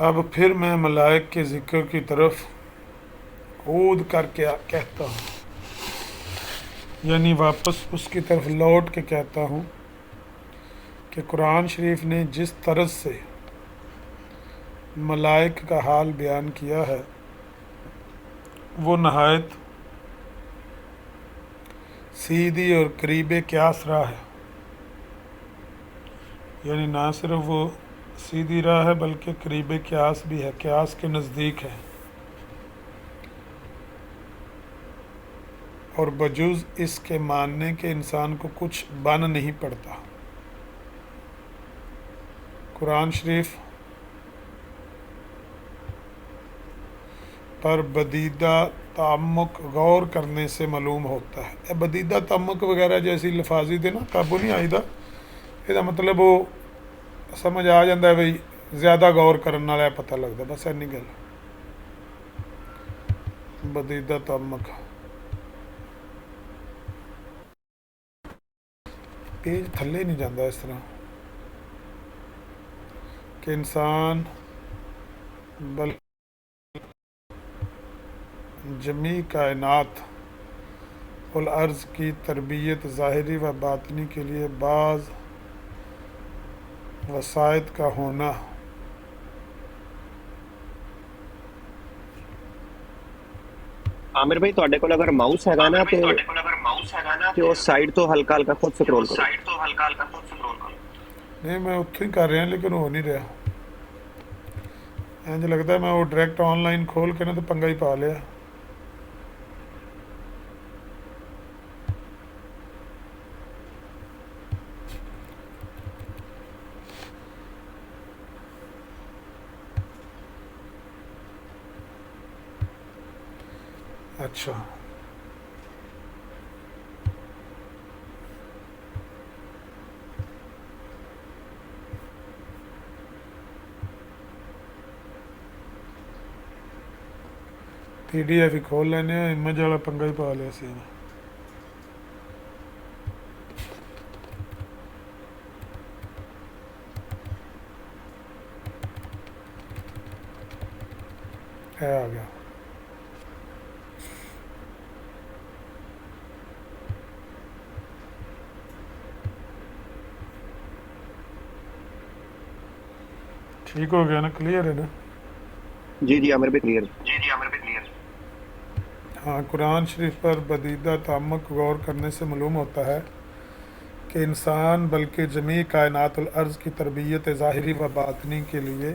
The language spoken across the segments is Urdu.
اب پھر میں ملائک کے ذکر کی طرف عود کر کے کہتا ہوں، یعنی واپس اس کی طرف لوٹ کے کہتا ہوں کہ قرآن شریف نے جس طرز سے ملائک کا حال بیان کیا ہے وہ نہایت سیدھی اور قریب قیاس راہ ہے، یعنی نہ صرف وہ سیدھی راہ ہے بلکہ قریب قیاس بھی ہے، قیاس کے نزدیک ہے، اور بجز اس کے ماننے کے انسان کو کچھ بن نہیں پڑتا۔ قرآن شریف پر بدیدہ تعمق غور کرنے سے معلوم ہوتا ہے۔ بدیدہ تعمق وغیرہ جیسی لفاظی دے نا قابو نہیں آئی دا، یہ مطلب وہ سمجھ آ جاتا ہے بھائی زیادہ غور کرنے والا پتہ لگتا، بس اینی گل بدیدہ تعمق۔ پیج تھلے نہیں جاتا اس طرح کہ انسان جمیع کائنات والارض کی تربیت ظاہری و باطنی کے لیے بعض وسائط کا ہونا عامر بھائی ਤੁਹਾਡੇ ਕੋਲ ਅਗਰ ਮਾਊਸ ਹੈਗਾ ਨਾ ਤੇ ਉਹ ਸਾਈਡ ਤੋਂ ਹਲਕਾ ਹਲਕਾ ਖੁਦ ਸਕਰੋਲ ਕਰੋ। نہیں میں اتوں ہی کر رہا لیکن ہو نہیں رہا، انج لگتا ہے میں وہ ڈائریکٹ آن لائن کھول کے نا تو پنگا ہی پا لیا۔ اچھا پی ڈی ایف ہی کھول لینے، امیج والا پنگا ہی پا لیا سی۔ آ گیا۔ ٹھیک ہو گیا نا، کلیئر ہے نا؟ جی جی عامر بھائی کلیئر۔ ہاں، قرآن شریف پر بدیدہ تعمق غور کرنے سے معلوم ہوتا ہے کہ انسان بلکہ جمیع کائنات الارض کی تربیت ظاہری و باطنی کے لیے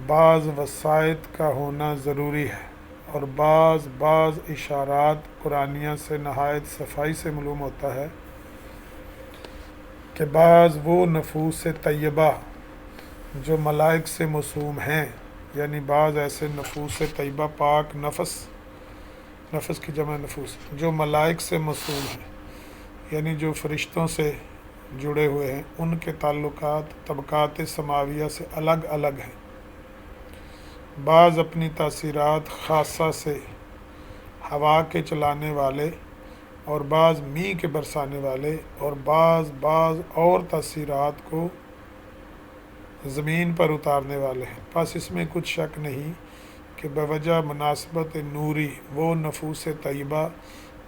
بعض وسائط کا ہونا ضروری ہے، اور بعض اشارات قرآنیہ سے نہایت صفائی سے معلوم ہوتا ہے کہ بعض وہ نفوس طیبہ جو ملائک سے موسوم ہیں، یعنی بعض ایسے نفوس طیبہ پاک نفس کی جمع نفوس جو ملائک سے موسوم ہیں، یعنی جو فرشتوں سے جڑے ہوئے ہیں، ان کے تعلقات طبقات سماویہ سے الگ الگ ہیں۔ بعض اپنی تاثیرات خاصہ سے ہوا کے چلانے والے، اور بعض میںہ کے برسانے والے، اور بعض اور تاثیرات کو زمین پر اتارنے والے ہیں۔ پس اس میں کچھ شک نہیں کہ بوجہ مناسبت نوری وہ نفوس طیبہ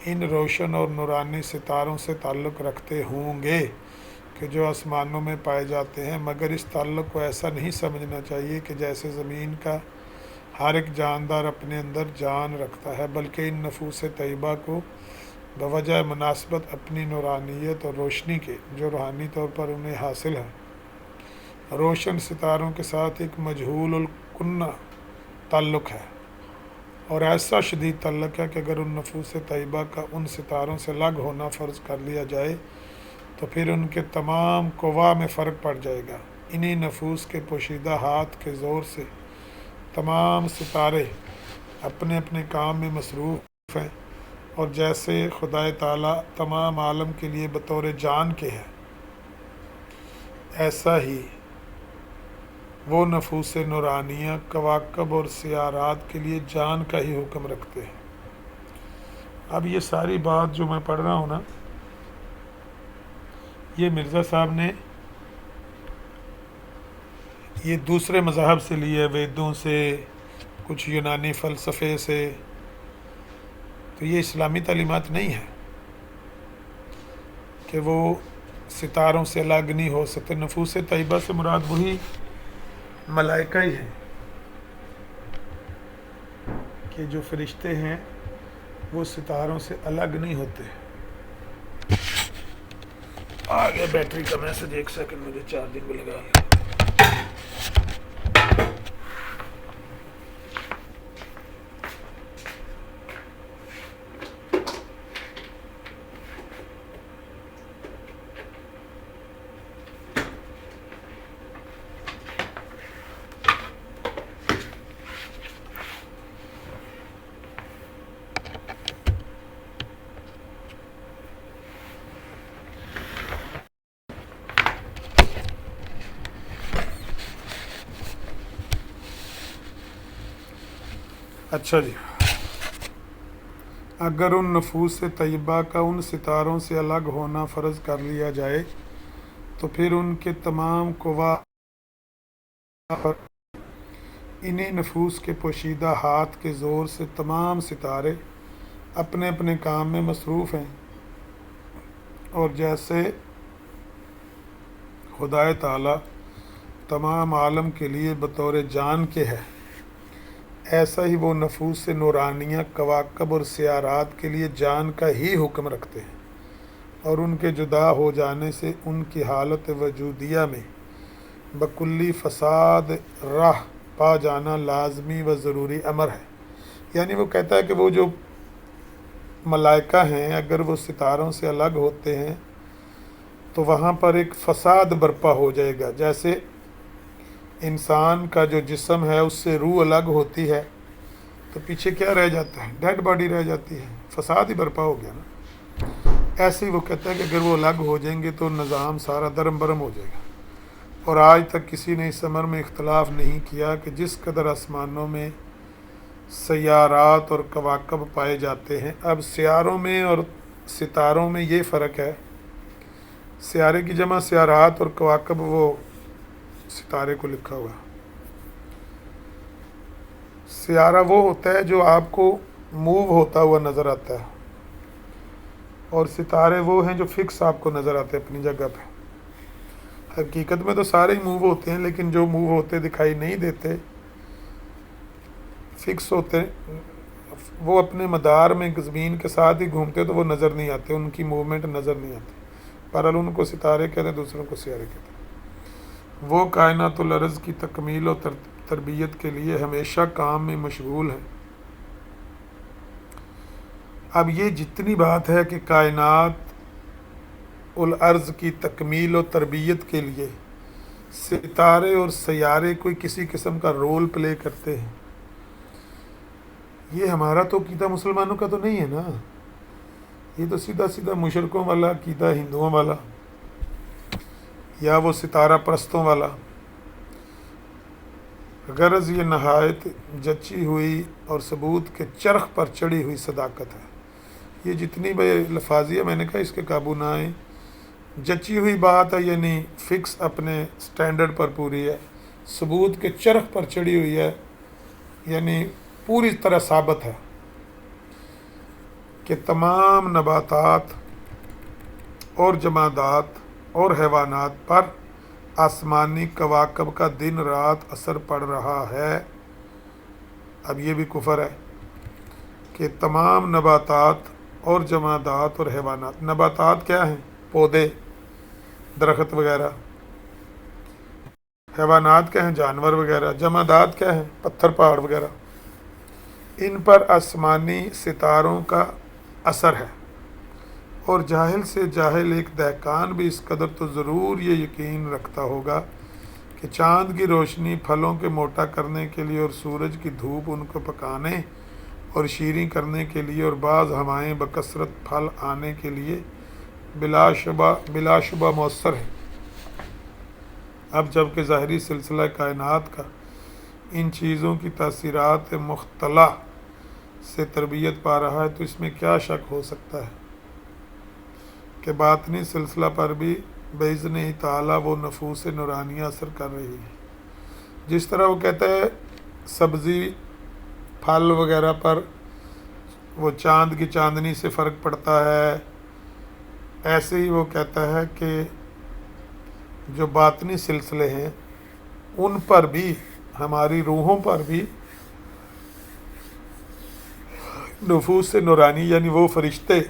ان روشن اور نورانی ستاروں سے تعلق رکھتے ہوں گے کہ جو آسمانوں میں پائے جاتے ہیں، مگر اس تعلق کو ایسا نہیں سمجھنا چاہیے کہ جیسے زمین کا ہر ایک جاندار اپنے اندر جان رکھتا ہے، بلکہ ان نفوس طیبہ کو بوجہ مناسبت اپنی نورانیت اور روشنی کے جو روحانی طور پر انہیں حاصل ہے، روشن ستاروں کے ساتھ ایک مجہول الکنہ تعلق ہے، اور ایسا شدید تعلق ہے کہ اگر ان نفوس طیبہ کا ان ستاروں سے الگ ہونا فرض کر لیا جائے تو پھر ان کے تمام قوا میں فرق پڑ جائے گا۔ انہی نفوس کے پوشیدہ ہاتھ کے زور سے تمام ستارے اپنے اپنے کام میں مصروف ہیں، اور جیسے خدا تعالیٰ تمام عالم کے لیے بطور جان کے ہے، ایسا ہی وہ نفوس نورانیہ کواکب اور سیارات کے لیے جان کا ہی حکم رکھتے ہیں۔ اب یہ ساری بات جو میں پڑھ رہا ہوں نا، یہ مرزا صاحب نے یہ دوسرے مذاہب سے لیے، ویدوں سے، کچھ یونانی فلسفے سے، تو یہ اسلامی تعلیمات نہیں ہے کہ وہ ستاروں سے الگ نہیں ہو سکتے۔ نفوس طیبہ سے مراد وہی ملائکہ ہی ہیں کہ جو فرشتے ہیں وہ ستاروں سے الگ نہیں ہوتے۔ آ گیا بیٹری کا میسج، ایک سیکنڈ مجھے چارجنگ پہ لگا لیں۔ اچھا جی، اگر ان نفوس طیبہ کا ان ستاروں سے الگ ہونا فرض کر لیا جائے تو پھر ان کے تمام قوا پر انہی نفوس کے پوشیدہ ہاتھ کے زور سے تمام ستارے اپنے اپنے کام میں مصروف ہیں، اور جیسے خدائے تعالی تمام عالم کے لیے بطور جان کے ہے، ایسا ہی وہ نفوس نورانیہ کواکب اور سیارات کے لیے جان کا ہی حکم رکھتے ہیں، اور ان کے جدا ہو جانے سے ان کی حالت وجودیہ میں بکلی فساد راہ پا جانا لازمی و ضروری امر ہے۔ یعنی وہ کہتا ہے کہ وہ جو ملائکہ ہیں اگر وہ ستاروں سے الگ ہوتے ہیں تو وہاں پر ایک فساد برپا ہو جائے گا، جیسے انسان کا جو جسم ہے اس سے روح الگ ہوتی ہے تو پیچھے کیا رہ جاتا ہے؟ ڈیڈ باڈی رہ جاتی ہے، فساد ہی برپا ہو گیا نا۔ ایسے ہی وہ کہتا ہے کہ اگر وہ الگ ہو جائیں گے تو نظام سارا درم برم ہو جائے گا، اور آج تک کسی نے اس امر میں اختلاف نہیں کیا کہ جس قدر آسمانوں میں سیارات اور کواکب پائے جاتے ہیں۔ اب سیاروں میں اور ستاروں میں یہ فرق ہے، سیارے کی جمع سیارات اور کواکب وہ ستارے کو لکھا ہوا ہے۔ سیارہ وہ ہوتا ہے جو آپ کو موو ہوتا ہوا نظر آتا ہے، اور ستارے وہ ہیں جو فکس آپ کو نظر آتے ہیں اپنی جگہ پہ۔ حقیقت میں تو سارے ہی موو ہوتے ہیں، لیکن جو موو ہوتے دکھائی نہیں دیتے، فکس ہوتے، وہ اپنے مدار میں زمین کے ساتھ ہی گھومتے تو وہ نظر نہیں آتے، ان کی موومنٹ نظر نہیں آتی۔ بہرحال ان کو ستارے کہتے ہیں، دوسروں کو سیارے کہتے ہیں۔ وہ کائنات الارض کی تکمیل و تربیت کے لیے ہمیشہ کام میں مشغول ہیں۔ اب یہ جتنی بات ہے کہ کائنات الارض کی تکمیل و تربیت کے لیے ستارے اور سیارے کوئی کسی قسم کا رول پلے کرتے ہیں، یہ ہمارا تو عقیدہ مسلمانوں کا تو نہیں ہے نا، یہ تو سیدھا سیدھا مشرکوں والا عقیدہ، ہندوؤں والا یا وہ ستارہ پرستوں والا۔ غرض یہ نہایت جچی ہوئی اور ثبوت کے چرخ پر چڑھی ہوئی صداقت ہے۔ یہ جتنی بے لفاظی ہے، میں نے کہا اس کے قابو نہ آئیں، جچی ہوئی بات ہے، یعنی فکس اپنے سٹینڈرڈ پر پوری ہے، ثبوت کے چرخ پر چڑھی ہوئی ہے، یعنی پوری طرح ثابت ہے کہ تمام نباتات اور جمادات اور حیوانات پر آسمانی کواکب کا دن رات اثر پڑ رہا ہے۔ اب یہ بھی کفر ہے کہ تمام نباتات اور جمادات اور حیوانات، نباتات کیا ہیں؟ پودے، درخت وغیرہ، حیوانات کیا ہیں؟ جانور وغیرہ، جمادات کیا ہیں؟ پتھر پہاڑ وغیرہ، ان پر آسمانی ستاروں کا اثر ہے۔ اور جاہل سے جاہل ایک دہقان بھی اس قدر تو ضرور یہ یقین رکھتا ہوگا کہ چاند کی روشنی پھلوں کے موٹا کرنے کے لیے اور سورج کی دھوپ ان کو پکانے اور شیریں کرنے کے لیے اور بعض ہوائیں بکثرت پھل آنے کے لیے بلا شبہ مؤثر ہے۔ اب جب کہ ظاہری سلسلہ کائنات کا ان چیزوں کی تاثیرات مختلع سے تربیت پا رہا ہے تو اس میں کیا شک ہو سکتا ہے کہ باطنی سلسلہ پر بھی باذن تعالیٰ وہ نفوس نورانیہ اثر کر رہی ہے۔ جس طرح وہ کہتا ہے سبزی پھل وغیرہ پر وہ چاند کی چاندنی سے فرق پڑتا ہے، ایسے ہی وہ کہتا ہے کہ جو باطنی سلسلے ہیں ان پر بھی، ہماری روحوں پر بھی نفوس نورانی یعنی وہ فرشتے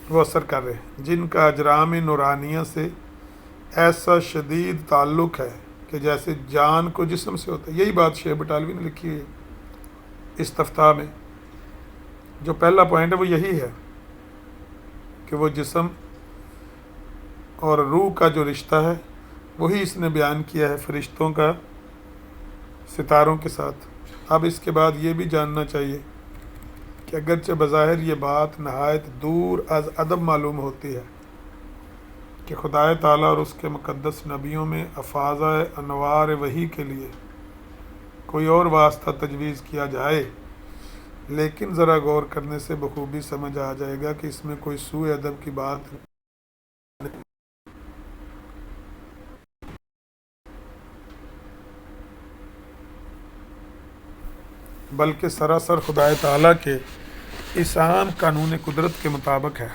وہ اثر کر رہے ہیں جن کا اجرام نورانیہ سے ایسا شدید تعلق ہے کہ جیسے جان کو جسم سے ہوتا ہے۔ یہی بات شیخ بٹالوی نے لکھی ہے استفتاء میں، جو پہلا پوائنٹ ہے وہ یہی ہے کہ وہ جسم اور روح کا جو رشتہ ہے وہی اس نے بیان کیا ہے فرشتوں کا ستاروں کے ساتھ۔ اب اس کے بعد یہ بھی جاننا چاہیے کہ اگرچہ بظاہر یہ بات نہایت دور از ادب معلوم ہوتی ہے کہ خدائے تعالیٰ اور اس کے مقدس نبیوں میں افاظہ انوار وحی کے لیے کوئی اور واسطہ تجویز کیا جائے، لیکن ذرا غور کرنے سے بخوبی سمجھ آ جائے گا کہ اس میں کوئی سوء ادب کی بات بلکہ سراسر خدائے تعالیٰ کے اس عام قانون قدرت کے مطابق ہے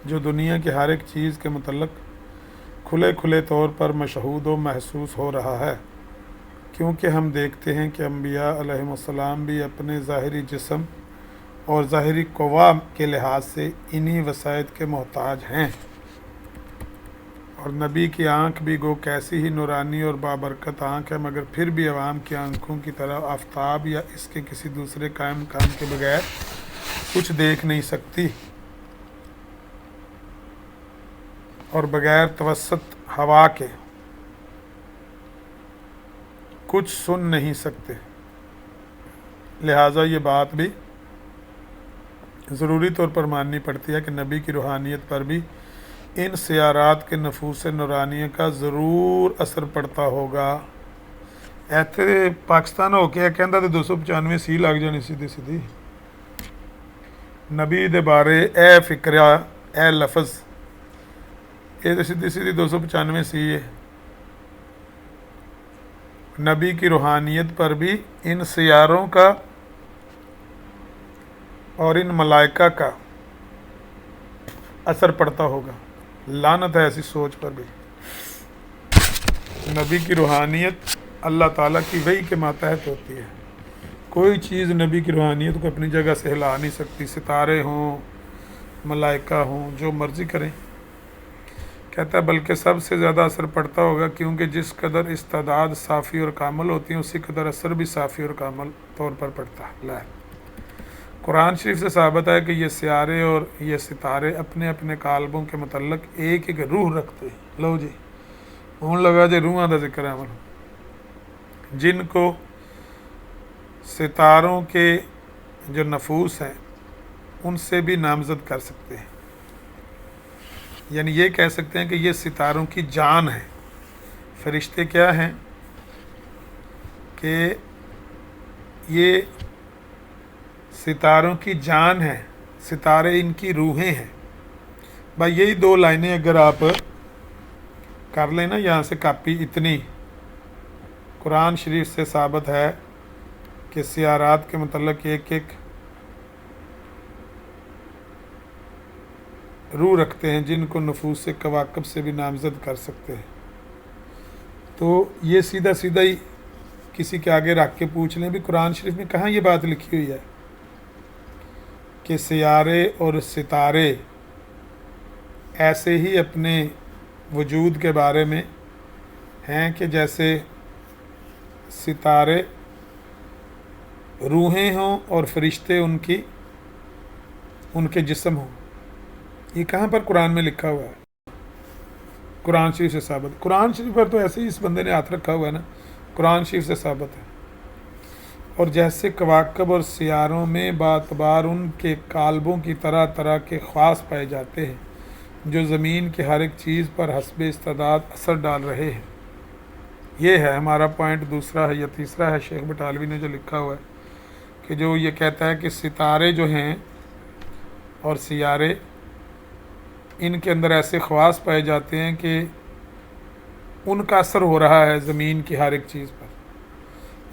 جو دنیا کی ہر ایک چیز کے متعلق کھلے طور پر مشہود و محسوس ہو رہا ہے، کیونکہ ہم دیکھتے ہیں کہ انبیاء علیہم السلام بھی اپنے ظاہری جسم اور ظاہری قوا کے لحاظ سے انہی وسائط کے محتاج ہیں، اور نبی کی آنکھ بھی گو کیسی ہی نورانی اور بابرکت آنکھ ہے، مگر پھر بھی عوام کی آنکھوں کی طرح آفتاب یا اس کے کسی دوسرے قائم کام کے بغیر کچھ دیکھ نہیں سکتی اور بغیر توسط ہوا کے کچھ سن نہیں سکتے۔ لہٰذا یہ بات بھی ضروری طور پر ماننی پڑتی ہے کہ نبی کی روحانیت پر بھی ان سیارات کے نفوس نورانیہ کا ضرور اثر پڑتا ہوگا۔ ایتھے پاکستان ہو کے کہندا تے 295 سی لگ جانی سیدھی نبی دے بارے اے فکرہ اے لفظ، یہ تو سیدھی 295 سی ہے۔ نبی کی روحانیت پر بھی ان سیاروں کا اور ان ملائکہ کا اثر پڑتا ہوگا۔ لعنت ہے ایسی سوچ پر بھی۔ نبی کی روحانیت اللہ تعالیٰ کی وحی کے ماتحت ہوتی ہے، کوئی چیز نبی کی روحانیت کو اپنی جگہ سے ہلا نہیں سکتی، ستارے ہوں ملائکہ ہوں جو مرضی کریں۔ کہتا ہے بلکہ سب سے زیادہ اثر پڑتا ہوگا، کیونکہ جس قدر استعداد صافی اور کامل ہوتی ہیں اسی قدر اثر بھی صافی اور کامل طور پر پڑتا ہے۔ قرآن شریف سے ثابت ہے کہ یہ سیارے اور یہ ستارے اپنے اپنے کالبوں کے متعلق ایک ایک روح رکھتے ہیں۔ لو جی ہون لگا جی روحاں دا ذکر ہے، جن کو ستاروں کے جو نفوس ہیں ان سے بھی نامزد کر سکتے ہیں، یعنی یہ کہہ سکتے ہیں کہ یہ ستاروں کی جان ہے۔ فرشتے کیا ہیں کہ یہ ستاروں کی جان ہے، ستارے ان کی روحیں ہیں۔ بھائی یہی دو لائنیں اگر آپ کر لیں نا یہاں سے کاپی، اتنی قرآن شریف سے ثابت ہے کہ سیارات کے متعلق ایک ایک روح رکھتے ہیں جن کو نفوس سے کواکب سے بھی نامزد کر سکتے ہیں، تو یہ سیدھا ہی کسی کے آگے رکھ کے پوچھ لیں بھی قرآن شریف میں کہاں یہ بات لکھی ہوئی ہے کہ سیارے اور ستارے ایسے ہی اپنے وجود کے بارے میں ہیں کہ جیسے ستارے روحیں ہوں اور فرشتے ان کے جسم ہوں۔ یہ کہاں پر قرآن میں لکھا ہوا ہے؟ قرآن شریف سے ثابت۔ قرآن شریف پر تو ایسے ہی اس بندے نے ہاتھ رکھا ہوا ہے نا، قرآن شریف سے ثابت ہے۔ اور جیسے کواکب اور سیاروں میں باعتبار ان کے کالبوں کی طرح طرح کے خواص پائے جاتے ہیں جو زمین کی ہر ایک چیز پر حسب استعداد اثر ڈال رہے ہیں۔ یہ ہے ہمارا پوائنٹ دوسرا ہے یا تیسرا ہے شیخ بٹالوی نے جو لکھا ہوا ہے کہ جو یہ کہتا ہے کہ ستارے جو ہیں اور سیارے ان کے اندر ایسے خواص پائے جاتے ہیں کہ ان کا اثر ہو رہا ہے زمین کی ہر ایک چیز پر۔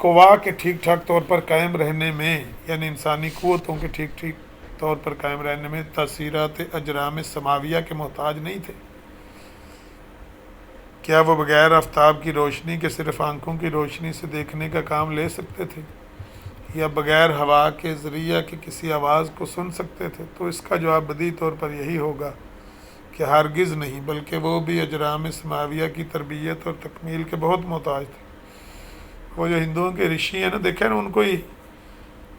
قوا کے ٹھیک ٹھاک طور پر قائم رہنے میں، یعنی انسانی قوتوں کے ٹھیک ٹھیک طور پر قائم رہنے میں تاثیرات اجرام سماویہ کے محتاج نہیں تھے؟ کیا وہ بغیر آفتاب کی روشنی کے صرف آنکھوں کی روشنی سے دیکھنے کا کام لے سکتے تھے، یا بغیر ہوا کے ذریعہ کی کسی آواز کو سن سکتے تھے؟ تو اس کا جواب بدیہی طور پر یہی ہوگا کہ ہرگز نہیں، بلکہ وہ بھی اجرام سماویہ کی تربیت اور تکمیل کے بہت محتاج تھے۔ وہ جو ہندوؤں کے رشی ہیں نا، دیکھیں نا، ان کو ہی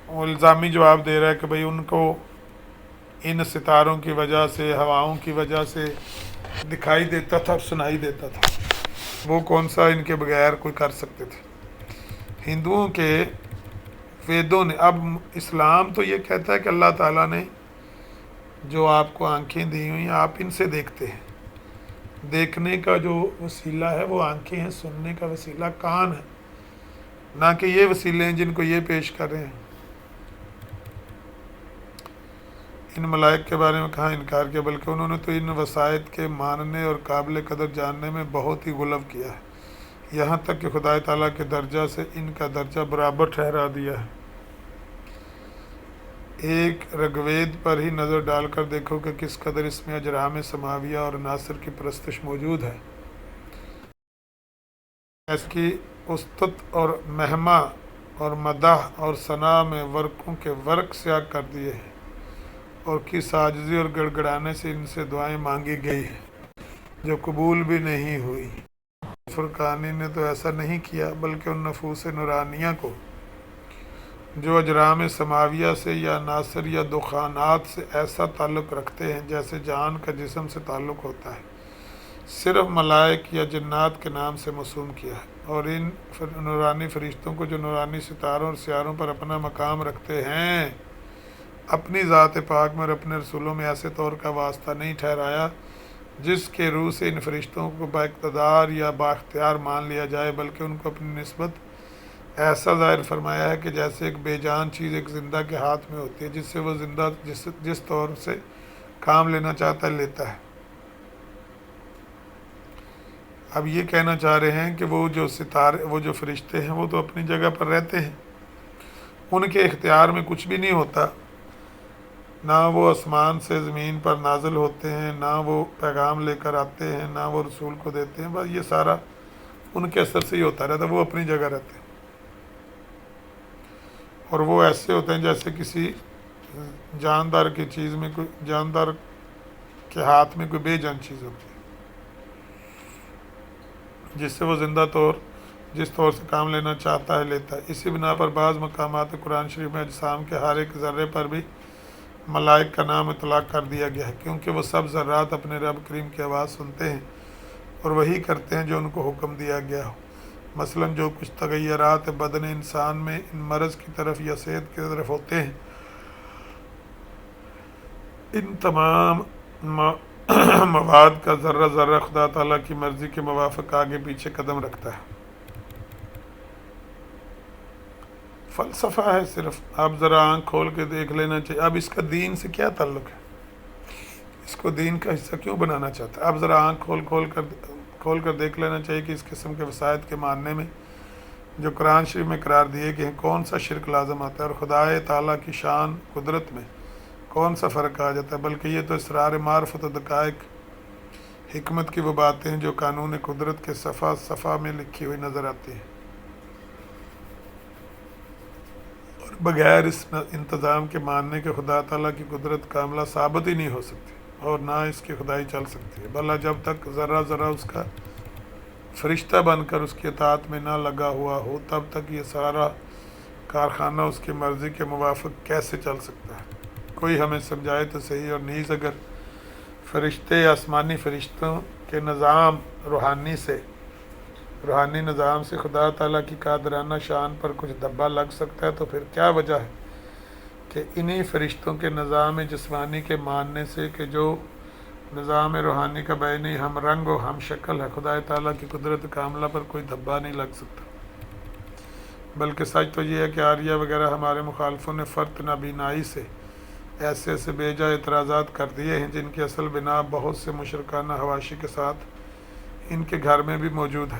وہ الزامی جواب دے رہا ہے کہ بھئی ان کو ان ستاروں کی وجہ سے، ہواؤں کی وجہ سے دکھائی دیتا تھا اور سنائی دیتا تھا، وہ کون سا ان کے بغیر کوئی کر سکتے تھے؟ ہندوؤں کے ویدوں نے، اب اسلام تو یہ کہتا ہے کہ اللہ تعالیٰ نے جو آپ کو آنکھیں دی ہوئی ہیں، آپ ان سے دیکھتے ہیں۔ دیکھنے کا جو وسیلہ ہے وہ آنکھیں ہیں، سننے کا وسیلہ کان ہے، نہ کہ یہ وسیلے ہیں جن کو یہ پیش کر رہے ہیں۔ ان ملائک کے بارے میں کہاں انکار کیا، بلکہ انہوں نے تو ان وسائط کے ماننے اور قابل قدر جاننے میں بہت ہی غلو کیا ہے، یہاں تک کہ خدا تعالیٰ کے درجہ سے ان کا درجہ برابر ٹھہرا دیا ہے۔ ایک رگوید پر ہی نظر ڈال کر دیکھو کہ کس قدر اس میں اجرام سماویہ اور عناصر کی پرستش موجود ہے۔ اس کی استت اور مہما اور مدح اور ثنا میں ورقوں کے ورق سیاہ کر دیے ہیں، اور کس عاجزی اور گڑ گڑانے سے ان سے دعائیں مانگی گئی ہیں جو قبول بھی نہیں ہوئی۔ فرقانی نے تو ایسا نہیں کیا، بلکہ ان نفوس نورانیہ کو جو اجرام سماویہ سے یا عناصر یا دخانات سے ایسا تعلق رکھتے ہیں جیسے جان کا جسم سے تعلق ہوتا ہے، صرف ملائک یا جنات کے نام سے موسوم کیا ہے، اور ان نورانی فرشتوں کو جو نورانی ستاروں اور سیاروں پر اپنا مقام رکھتے ہیں، اپنی ذات پاک میں اور اپنے رسولوں میں ایسے طور کا واسطہ نہیں ٹھہرایا جس کے روح سے ان فرشتوں کو با اقتدار یا با اختیار مان لیا جائے، بلکہ ان کو اپنی نسبت ایسا ظاہر فرمایا ہے کہ جیسے ایک بے جان چیز ایک زندہ کے ہاتھ میں ہوتی ہے، جس سے وہ زندہ جس طور سے کام لینا چاہتا ہے لیتا ہے۔ اب یہ کہنا چاہ رہے ہیں کہ وہ جو ستارے، وہ جو فرشتے ہیں، وہ تو اپنی جگہ پر رہتے ہیں، ان کے اختیار میں کچھ بھی نہیں ہوتا، نہ وہ آسمان سے زمین پر نازل ہوتے ہیں، نہ وہ پیغام لے کر آتے ہیں، نہ وہ رسول کو دیتے ہیں، بس یہ سارا ان کے اثر سے ہی ہوتا رہتا ہے، وہ اپنی جگہ رہتے ہیں، اور وہ ایسے ہوتے ہیں جیسے کسی جاندار کی چیز میں، کوئی جاندار کے ہاتھ میں کوئی بے جان چیز ہوتی ہے جس سے وہ زندہ جس طور سے کام لینا چاہتا ہے لیتا ہے۔ اسی بنا پر بعض مقامات قرآن شریف میں اجسام کے ہر ایک ذرے پر بھی ملائک کا نام اطلاق کر دیا گیا ہے، کیونکہ وہ سب ذرات اپنے رب کریم کی آواز سنتے ہیں اور وہی کرتے ہیں جو ان کو حکم دیا گیا ہو۔ مثلاً جو کچھ تغیرات بدن انسان میں ان مرض کی طرف یا صحت کی طرف ہوتے ہیں، ان تمام مواد کا ذرہ ذرہ خدا تعالیٰ کی مرضی کے موافق آگے پیچھے قدم رکھتا ہے۔ فلسفہ ہے صرف، آپ ذرا آنکھ کھول کے دیکھ لینا چاہیے۔ اب اس کا دین سے کیا تعلق ہے؟ اس کو دین کا حصہ کیوں بنانا چاہتا ہے؟ اب ذرا آنکھ کھول کر دیکھ لینا چاہیے کہ اس قسم کے وسائط کے ماننے میں جو قرآن شریف میں قرار دیے گئے ہیں کون سا شرک لازم آتا ہے، اور خدا تعالیٰ کی شان قدرت میں کون سا فرق آ جاتا ہے۔ بلکہ یہ تو اسرار معرفت و دقائق حکمت کی وہ باتیں ہیں جو قانون قدرت کے صفحہ صفحہ میں لکھی ہوئی نظر آتی ہیں، اور بغیر اس انتظام کے ماننے کے خدا تعالیٰ کی قدرت کاملہ ثابت ہی نہیں ہو سکتی، اور نہ اس کی خدائی چل سکتی ہے۔ بھلا جب تک ذرہ ذرہ اس کا فرشتہ بن کر اس کی اطاعت میں نہ لگا ہوا ہو، تب تک یہ سارا کارخانہ اس کی مرضی کے موافق کیسے چل سکتا ہے؟ کوئی ہمیں سمجھائے تو صحیح۔ اور نیز اگر فرشتے آسمانی فرشتوں کے نظام روحانی نظام سے خدا تعالیٰ کی قادرانہ شان پر کچھ دھبا لگ سکتا ہے، تو پھر کیا وجہ ہے کہ انہی فرشتوں کے نظام جسمانی کے ماننے سے کہ جو نظام روحانی کا بینی ہم رنگ و ہم شکل ہے، خدا تعالیٰ کی قدرت کاملہ پر کوئی دھبا نہیں لگ سکتا۔ بلکہ سچ تو یہ ہے کہ آریہ وغیرہ ہمارے مخالفوں نے فرط نابینائی سے ایسے بے جا اعتراضات کر دیے ہیں جن کی اصل بنا بہت سے مشرکانہ حواشی کے ساتھ ان کے گھر میں بھی موجود ہے،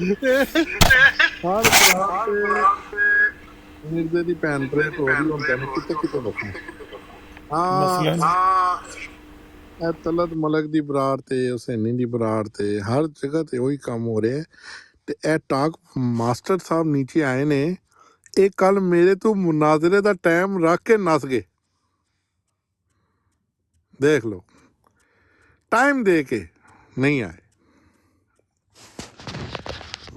ਹਰ ਬਰਾਤ ਤੇ ਮਿਰਜ਼ੇ ਦੀ ਭੈਣ ਪ੍ਰੇਟ ਹੋ ਰਹੀ ਹੁੰਦਾ ਨੇ ਕਿਤੇ ਕਿਤੇ ਬੱਚੇ ਹਾਂ ਇਹ ਤਲਤ ਮਲਕ ਦੀ ਬਰਾਤ ਤੇ ਹੁਸੈਨੀ ਦੀ ਬਰਾਤ ਤੇ ਹਰ ਜਗ੍ਹਾ ਤੇ ਉਹੀ ਕੰਮ ਹੋ ਰਿਹਾ ਹੈ। ਤੇ ਇਹ ਟਾਕ ਮਾਸਟਰ ਸਾਹਿਬ ਨੀਚੇ ਆਏ ਨੇ, ਇਹ ਕੱਲ ਮੇਰੇ ਤੋਂ ਮੁਨਾਜ਼ਰੇ ਦਾ ਟਾਈਮ ਰੱਖ ਕੇ ਨੱਸ ਗਏ। ਦੇਖ ਲਓ, ਟਾਈਮ ਦੇ ਕੇ ਨਹੀਂ ਆਏ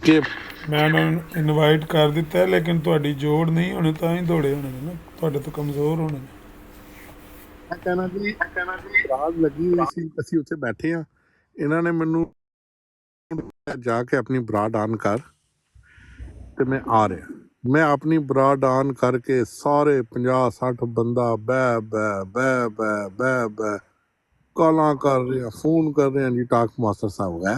ਕਿ ਮੈਂ ਉਹਨਾਂ ਨੂੰ ਇਨਵਾਈਟ ਕਰ ਦਿੱਤਾ ਹੈ, ਲੇਕਿਨ ਤੁਹਾਡੀ ਜੋੜ ਨਹੀਂ ਹੋਣੀ ਤਾਂ ਹੀ ਦੌੜੇ ਹੋਣੇ ਨੇ ਨਾ, ਤੁਹਾਡੇ ਤੋਂ ਕਮਜ਼ੋਰ ਹੋਣੇ ਨੇ। ਮੈਂ ਕਹਿਣਾ ਜੀ ਬਰਾਤ ਲੱਗੀ ਹੋਈ ਸੀ, ਅਸੀਂ ਉੱਥੇ ਬੈਠੇ ਆ, ਇਹਨਾਂ ਨੇ ਮੈਨੂੰ ਜਾ ਕੇ ਆਪਣੀ ਬਰਾਤ ਆਨ ਕਰ ਤੇ ਮੈਂ ਆ ਰਿਹਾ। ਮੈਂ ਆਪਣੀ ਬਰਾਤ ਆਨ ਕਰਕੇ ਸਾਰੇ 50-60 ਬੰਦਾ ਬਹਿ ਬਹਿ ਬਹਿ ਬਹਿ ਬਹਿ ਬਹਿ ਕਾਲਾਂ ਕਰ ਰਿਹਾ, ਫੋਨ ਕਰ ਰਹੇ ਜੀ ਟਾਕ ਮਾਸਟਰ ਸਾਹਿਬ ਹੈ।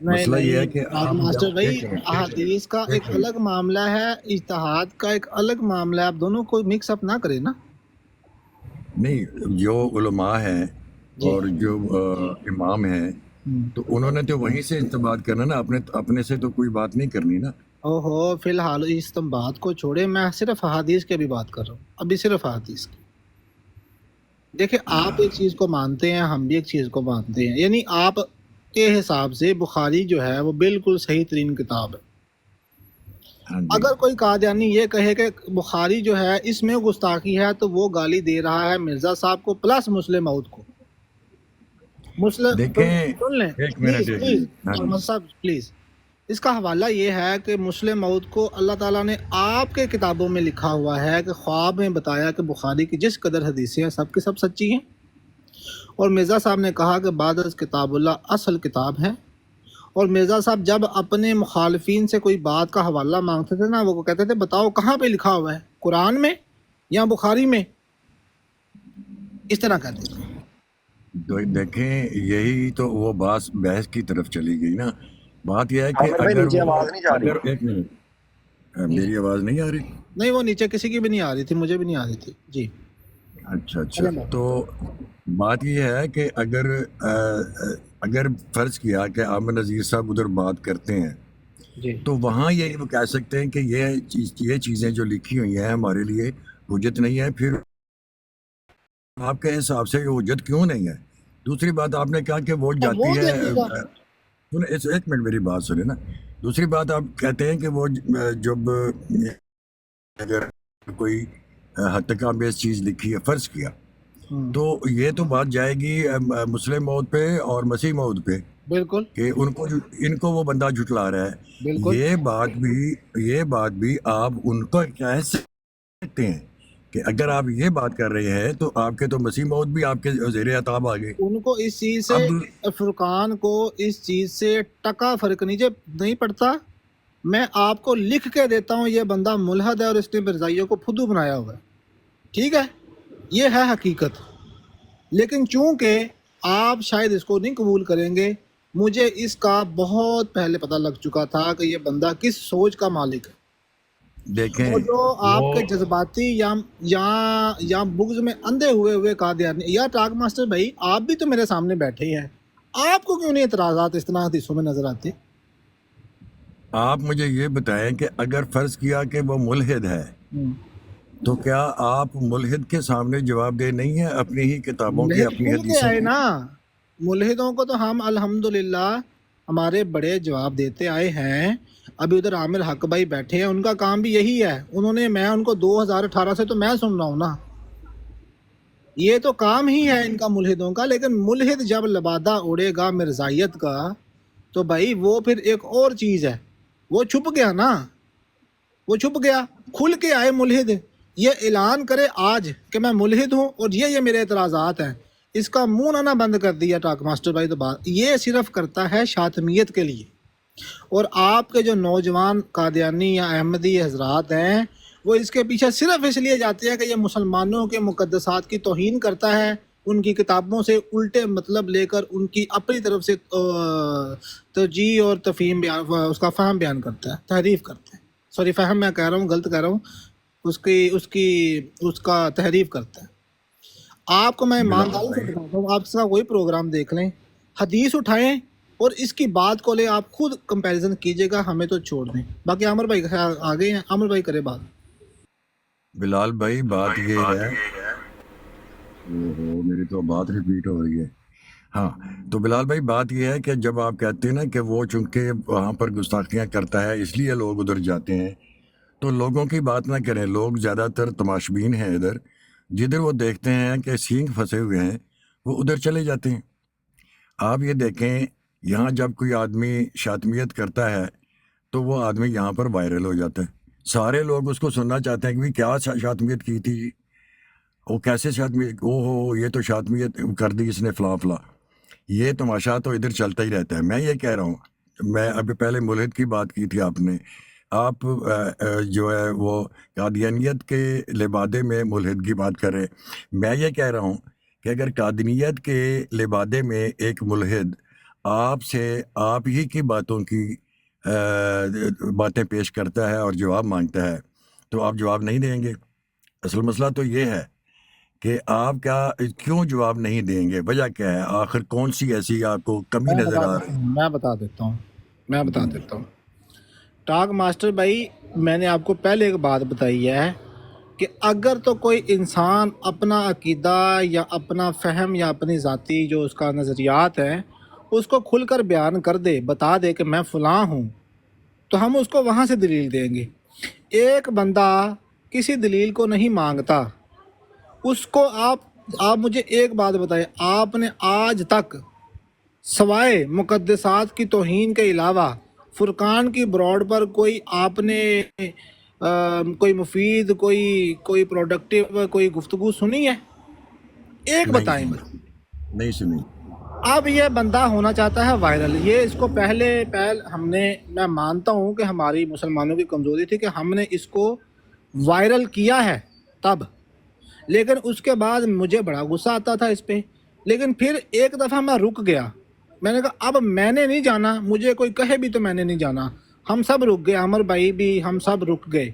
نہیں مسئلہ یہ ہے نہیں کہ آپ ماسٹر جب بھائی، ایک منٹ احادیث کا ایک ایک منٹ الگ معاملہ ہے، اجتہاد کا ایک الگ معاملہ ہے، آپ دونوں کو مکس اپ نہ کریں نا۔ نہیں، جو علماء ہیں جی اور جو امام ہیں تو انہوں نے تو وہیں سے استنباط کرنا نا، اپنے سے تو کوئی بات نہیں کرنی نا۔ اوہو، فی الحال اس بات کو چھوڑے، میں صرف احادیث کی بھی بات کر رہا ہوں، ابھی صرف احادیث کی۔ دیکھیں، آپ ایک چیز کو مانتے ہیں، ہم بھی ایک چیز کو مانتے ہیں، یعنی آپ کے حساب سے بخاری جو ہے وہ بالکل صحیح ترین کتاب ہے۔ ہاں جی، اگر کوئی قادیانی یہ کہے کہ بخاری جو ہے اس میں گستاخی ہے تو وہ گالی دے رہا ہے مرزا صاحب کو پلس مسلم موعود کو۔ مسلم دیکھیں، سن لیں ایک پلیز منٹ پلیز، ہاں جی، احمد صاحب پلیز۔ اس کا حوالہ یہ ہے کہ مسلم موعود کو اللہ تعالیٰ نے آپ کے کتابوں میں لکھا ہوا ہے کہ خواب میں بتایا کہ بخاری کی جس قدر حدیثیں ہیں سب کی سب سچی ہیں، اور مرزا صاحب نے کہا کہ بعد از کتاب اللہ اصل کتاب ہے۔ اور مرزا صاحب جب اپنے مخالفین سے کوئی بات کا حوالہ مانگتے تھے نا، وہ کہتے تھے بتاؤ کہاں پہ لکھا ہوا ہے، قرآن میں یا بخاری میں، اس طرح کہتے تھے۔ تو دیکھیں یہی تو وہ بحث کی طرف چلی گئی نا۔ بات یہ ہے کہ عامر بھائی اگر نیچے وہ آواز نہیں جا رہی؟ اگر ایک منٹ، جی میری آواز نہیں آ رہی؟ نہیں، وہ نیچے کسی کی بھی نہیں آ رہی تھی، مجھے بھی نہیں آ رہی تھی جی۔ اچھا اچھا، تو بات یہ ہے کہ اگر فرض کیا کہ عامر نذیر صاحب ادھر بات کرتے ہیں جی تو وہاں یہ وہ کہہ سکتے ہیں کہ یہ چیزیں جو لکھی ہوئی ہیں ہمارے لیے حجت نہیں ہے، پھر آپ کے حساب سے یہ حجت کیوں نہیں ہے؟ دوسری بات آپ نے کہا کہ ووٹ اب وہ جاتی ہے، دیکھیے گا۔ ایک منٹ میری بات سنیں نا۔ دوسری بات آپ کہتے ہیں کہ وہ جب اگر کوئی حتکا بیس چیز لکھی ہے، فرض کیا، تو یہ تو بات جائے گی مسلم موعود پہ اور مسیح موعود پہ بالکل کہ ان کو وہ بندہ جھٹلا رہا ہے۔ بالکل یہ بات بھی آپ ان کو کہہ سکتے ہیں کہ اگر آپ یہ بات کر رہے ہیں تو آپ کے تو مسیح موعود بھی آپ کے زیر عطاب آ گئے۔ ان کو اس چیز سے، اب فرقان کو اس چیز سے ٹکا فرق نہیں پڑتا۔ میں آپ کو لکھ کے دیتا ہوں یہ بندہ ملحد ہے اور اس نے مرزائیوں کو پھدو بنایا ہوا ہے، ٹھیک ہے، یہ ہے حقیقت۔ لیکن چونکہ آپ شاید اس کو نہیں قبول کریں گے، مجھے اس کا بہت پہلے پتہ لگ چکا تھا کہ یہ بندہ کس سوچ کا مالک ہے۔ دیکھیں وہ جو آپ کے وہ جذباتی یا بغض میں اندھے ہوئے قادیانی، یا ٹاک ماسٹر بھائی آپ بھی تو میرے سامنے بیٹھے ہیں، آپ کو کیوں نہیں اعتراضات اس طرح حدیثوں میں نظر آتے؟ آپ مجھے یہ بتائیں کہ اگر فرض کیا کہ وہ ملحد ہے تو کیا آپ ملحد کے سامنے جواب دہ نہیں ہیں اپنی ہی کتابوں کی، ملحد اپنی کھل کے حدیثوں آئے کی؟ نا، ملحدوں کو تو ہم الحمدللہ ہمارے بڑے جواب دیتے آئے ہیں۔ ابھی ادھر عامر حق بھائی بیٹھے ہیں، ان کا کام بھی یہی ہے، میں ان کو 2018 سے تو میں سن رہا ہوں نا، یہ تو کام ہی ہے ان کا ملحدوں کا۔ لیکن ملحد جب لبادہ اڑے گا مرزائیت کا تو بھائی وہ پھر ایک اور چیز ہے، وہ چھپ گیا نا، وہ چھپ گیا۔ کھل کے آئے ملحد، یہ اعلان کرے آج کہ میں ملحد ہوں اور یہ میرے اعتراضات ہیں، اس کا منہ نہ بند کر دیا ٹاک ماسٹر بھائی۔ تو بات یہ صرف کرتا ہے شاطمیت کے لیے، اور آپ کے جو نوجوان قادیانی یا احمدی حضرات ہیں وہ اس کے پیچھے صرف اس لیے جاتے ہیں کہ یہ مسلمانوں کے مقدسات کی توہین کرتا ہے، ان کی کتابوں سے الٹے مطلب لے کر ان کی اپنی طرف سے ترجیح اور تفہیم بیان، اس کا فہم بیان کرتا ہے، تحریف کرتا ہے، سوری فہم میں کہہ رہا ہوں، غلط کہہ رہا ہوں، اس کا تحریف کرتا ہے۔ آپ کو میں ایمانداری سے بتاتا ہوں، آپ اس کا کوئی پروگرام دیکھ لیں، حدیث اٹھائیں اور اس کی بات کو لے آپ خود کمپیریزن کیجئے گا، ہمیں تو چھوڑ دیں۔ باقی عامر بھائی آگے ہیں، عامر بھائی کرے بات۔ بلال بھائی بات یہ ہے، میری تو بات ریپیٹ ہو رہی ہے۔ ہاں، تو بلال بھائی بات یہ ہے کہ جب آپ کہتے ہیں نا کہ وہ چونکہ وہاں پر گستاخیاں کرتا ہے اس لیے لوگ ادھر جاتے ہیں، تو لوگوں کی بات نہ کریں، لوگ زیادہ تر تماشبین ہیں ادھر، جدھر وہ دیکھتے ہیں کہ سینگ پھنسے ہوئے ہیں وہ ادھر چلے جاتے ہیں۔ آپ یہ دیکھیں یہاں جب کوئی آدمی شاطمیت کرتا ہے تو وہ آدمی یہاں پر وائرل ہو جاتا ہے، سارے لوگ اس کو سننا چاہتے ہیں کہ کیا شاطمیت کی تھی، وہ کیسے شاطمیت، ہو یہ تو شاطمیت کر دی اس نے فلاں فلاں۔ یہ تماشا تو ادھر چلتا ہی رہتا ہے۔ میں یہ کہہ رہا ہوں، میں ابھی پہلے ملحد کی بات کی تھی آپ جو ہے وہ قادیانیت کے لبادے میں ملحد کی بات کر رہے ہیں۔ میں یہ کہہ رہا ہوں کہ اگر قادیانیت کے لبادے میں ایک ملحد آپ سے آپ ہی کی باتوں کی باتیں پیش کرتا ہے اور جواب مانگتا ہے تو آپ جواب نہیں دیں گے. اصل مسئلہ تو یہ ہے کہ آپ کیوں جواب نہیں دیں گے, وجہ کیا ہے, آخر کون سی ایسی آپ کو کمی نظر آ رہی ہے؟ میں بتا دیتا ہوں ٹاک ماسٹر بھائی, میں نے آپ کو پہلے ایک بات بتائی ہے کہ اگر تو کوئی انسان اپنا عقیدہ یا اپنا فہم یا اپنی ذاتی جو اس کا نظریات ہیں اس کو کھل کر بیان کر دے, بتا دے کہ میں فلاں ہوں, تو ہم اس کو وہاں سے دلیل دیں گے. ایک بندہ کسی دلیل کو نہیں مانگتا, اس کو آپ مجھے ایک بات بتائیں, آپ نے آج تک سوائے مقدسات کی توہین کے علاوہ فرقان کی براڈ پر کوئی آپ نے کوئی مفید کوئی پروڈکٹیو کوئی گفتگو سنی ہے؟ ایک بتائیں مجھے. نہیں سنی. اب یہ بندہ ہونا چاہتا ہے وائرل. یہ اس کو پہل میں مانتا ہوں کہ ہماری مسلمانوں کی کمزوری تھی کہ ہم نے اس کو وائرل کیا ہے تب, لیکن اس کے بعد مجھے بڑا غصہ آتا تھا اس پہ, لیکن پھر ایک دفعہ میں رک گیا. میں نے کہا اب میں نے نہیں جانا, مجھے کوئی کہے بھی تو میں نے نہیں جانا, ہم سب رک گئے, عمر بھائی بھی, ہم سب رک گئے.